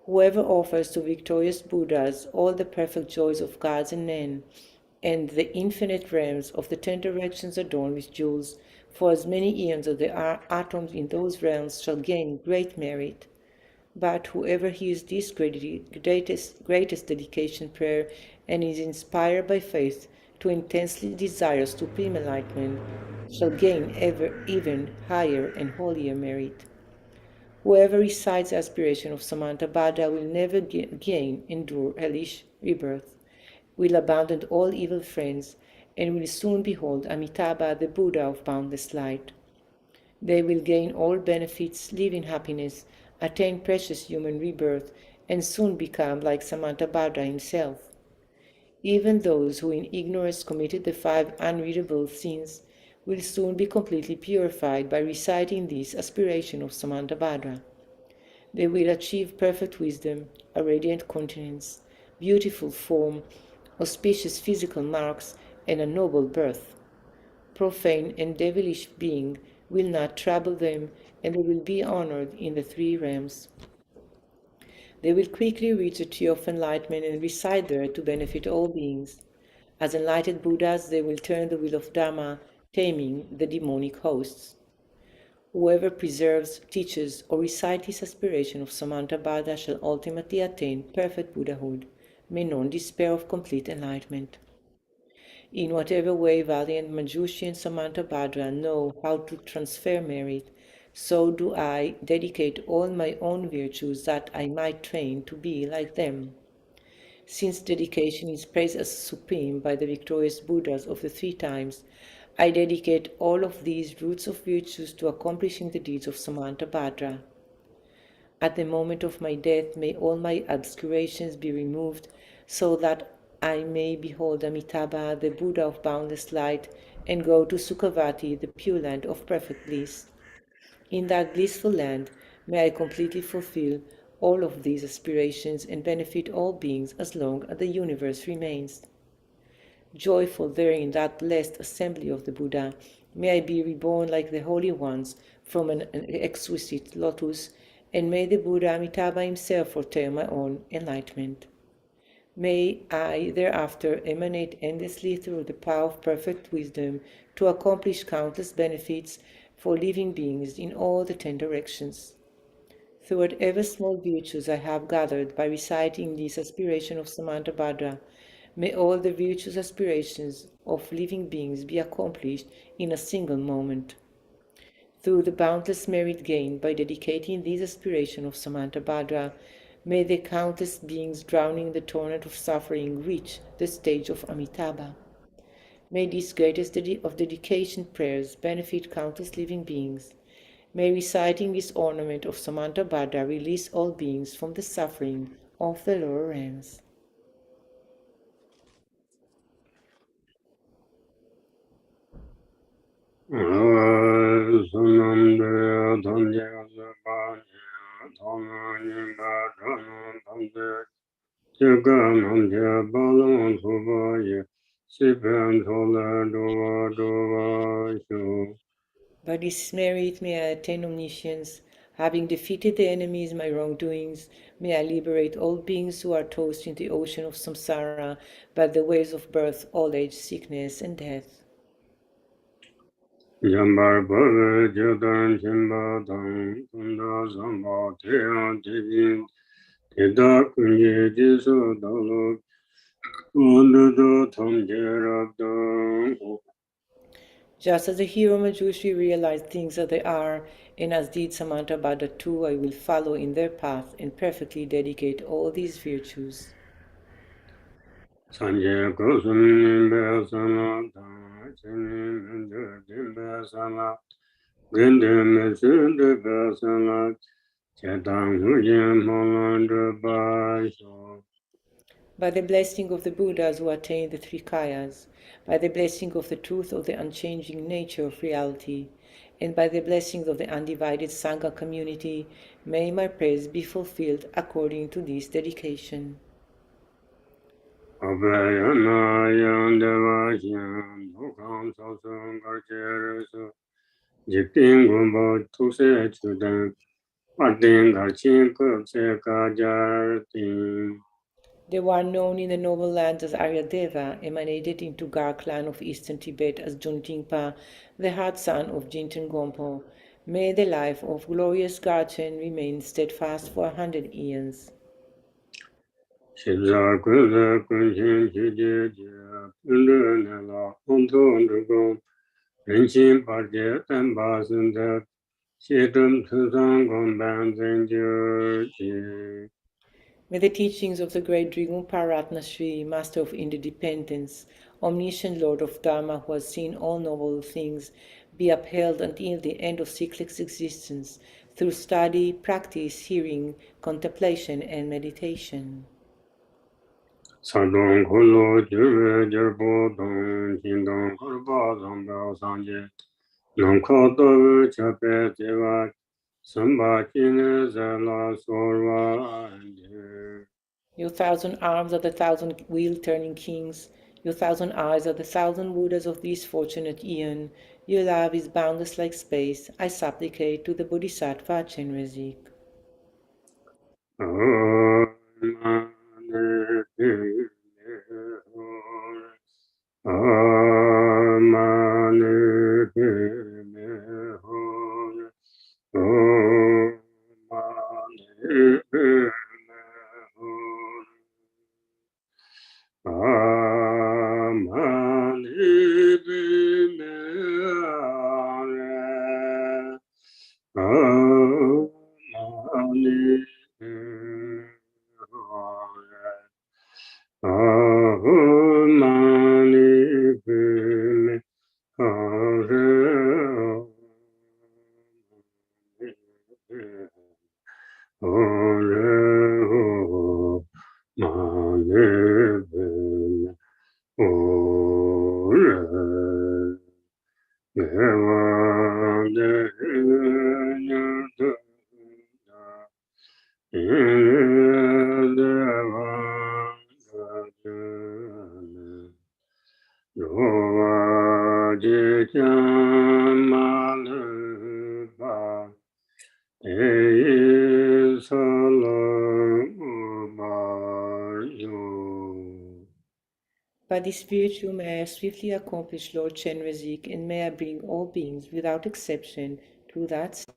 S1: Whoever offers to victorious Buddhas all the perfect joys of gods and men, and the infinite realms of the 10 directions adorned with jewels, for as many eons as there are atoms in those realms shall gain great merit. But whoever hears this greatest dedication prayer and is inspired by faith to intensely desire supreme enlightenment shall gain even higher and holier merit. Whoever recites the aspiration of Samantabhadra will never endure hellish rebirth, will abandon all evil friends, and will soon behold Amitabha, the Buddha of boundless light. They will gain all benefits, live in happiness, attain precious human rebirth, and soon become like Samantabhadra himself. Even those who in ignorance committed the 5 unreadable sins will soon be completely purified by reciting this aspiration of Samantabhadra. They will achieve perfect wisdom, a radiant countenance, beautiful form, auspicious physical marks, and a noble birth. Profane and devilish being will not trouble them, and they will be honored in the 3 realms. They will quickly reach the tree of enlightenment and reside there to benefit all beings. As enlightened Buddhas, they will turn the wheel of Dharma, taming the demonic hosts. Whoever preserves, teaches, or recites this aspiration of Samantabhadra shall ultimately attain perfect Buddhahood. May none despair of complete enlightenment. In whatever way valiant Manjushri and Samantabhadra know how to transfer merit, so do I dedicate all my own virtues that I might train to be like them. Since dedication is praised as supreme by the victorious Buddhas of the 3 times, I dedicate all of these roots of virtues to accomplishing the deeds of Samantabhadra. At the moment of my death, may all my obscurations be removed, so that I may behold Amitabha, the Buddha of boundless light, and go to Sukhavati, the pure land of perfect bliss. In that blissful land, may I completely fulfill all of these aspirations and benefit all beings as long as the universe remains. Joyful there in that blessed assembly of the Buddha, may I be reborn like the holy ones from an exquisite lotus, and may the Buddha Amitabha himself foretell my own enlightenment. May I thereafter emanate endlessly through the power of perfect wisdom to accomplish countless benefits, for living beings in all the 10 directions. Through whatever small virtues I have gathered by reciting this aspiration of Samantabhadra, may all the virtuous aspirations of living beings be accomplished in a single moment. Through the boundless merit gained by dedicating this aspiration of Samantabhadra, may the countless beings drowning in the torrent of suffering reach the stage of Amitabha. May this greatest of dedication prayers benefit countless living beings. May reciting this ornament of Samantabhadra release all beings from the suffering of the lower realms. By this merit may I attain omniscience. Having defeated the enemies my wrongdoings, may I liberate all beings who are tossed in the ocean of samsara by the waves of birth, old age, sickness, and death.
S2: Jambar Bhava Jadan Chimba Dang Kunda Samba Teyan Tejin Teta Kunye Jiso Dalo Kundu Tam Jerab
S1: Just as the hero Manjushri realized things as they are, and as did Samantabhadra too, I will follow in their path and perfectly dedicate all these virtues.
S2: Sanje Kusum Besana Chini Menjim Besana Gende Mesude Besana Chetang Huyen Molandra Basho.
S1: By the blessing of the Buddhas who attained the three kayas, by the blessing of the truth of the unchanging nature of reality, and by the blessings of the undivided Sangha community, may my prayers be fulfilled according to this dedication.
S2: Abhayana Yandavasyan Bhukam Sasam Garcherasu Jipin Gumbo Tuse Chudan Patin Garchin Kupse Kajartin.
S1: The one known in the noble lands as Aryadeva emanated into Gar clan of eastern Tibet as Juntingpa, the hard son of Jinten Gompo. May the life of glorious Garchen remain steadfast for 100 eons.
S2: Shibza Kuza Kunshin Chije Pundu Nela Onto Ndugom Rinshin Parje Tenpa Sundat Shitum Susang Gomban Zenjur.
S1: May the teachings of the great Drigumpa Ratna Sri, Master of Interdependence, omniscient Lord of Dharma who has seen all noble things, be upheld until the end of cyclic existence through study, practice, hearing, contemplation, and meditation.
S2: Sadong Kolo Jure Jerbo Dong Jindong Korba Zambao Sanje Nongko Chape Jeva Samba Chine Zela Sorwa Anje.
S1: Your 1,000 arms are the 1,000 wheel-turning kings. Your 1,000 eyes are the 1,000 Buddhas of this fortunate eon. Your love is boundless like space. I supplicate to the Bodhisattva Chenrezig. By this virtue may I swiftly accomplish Lord Chenrezig, and may I bring all beings without exception to that state.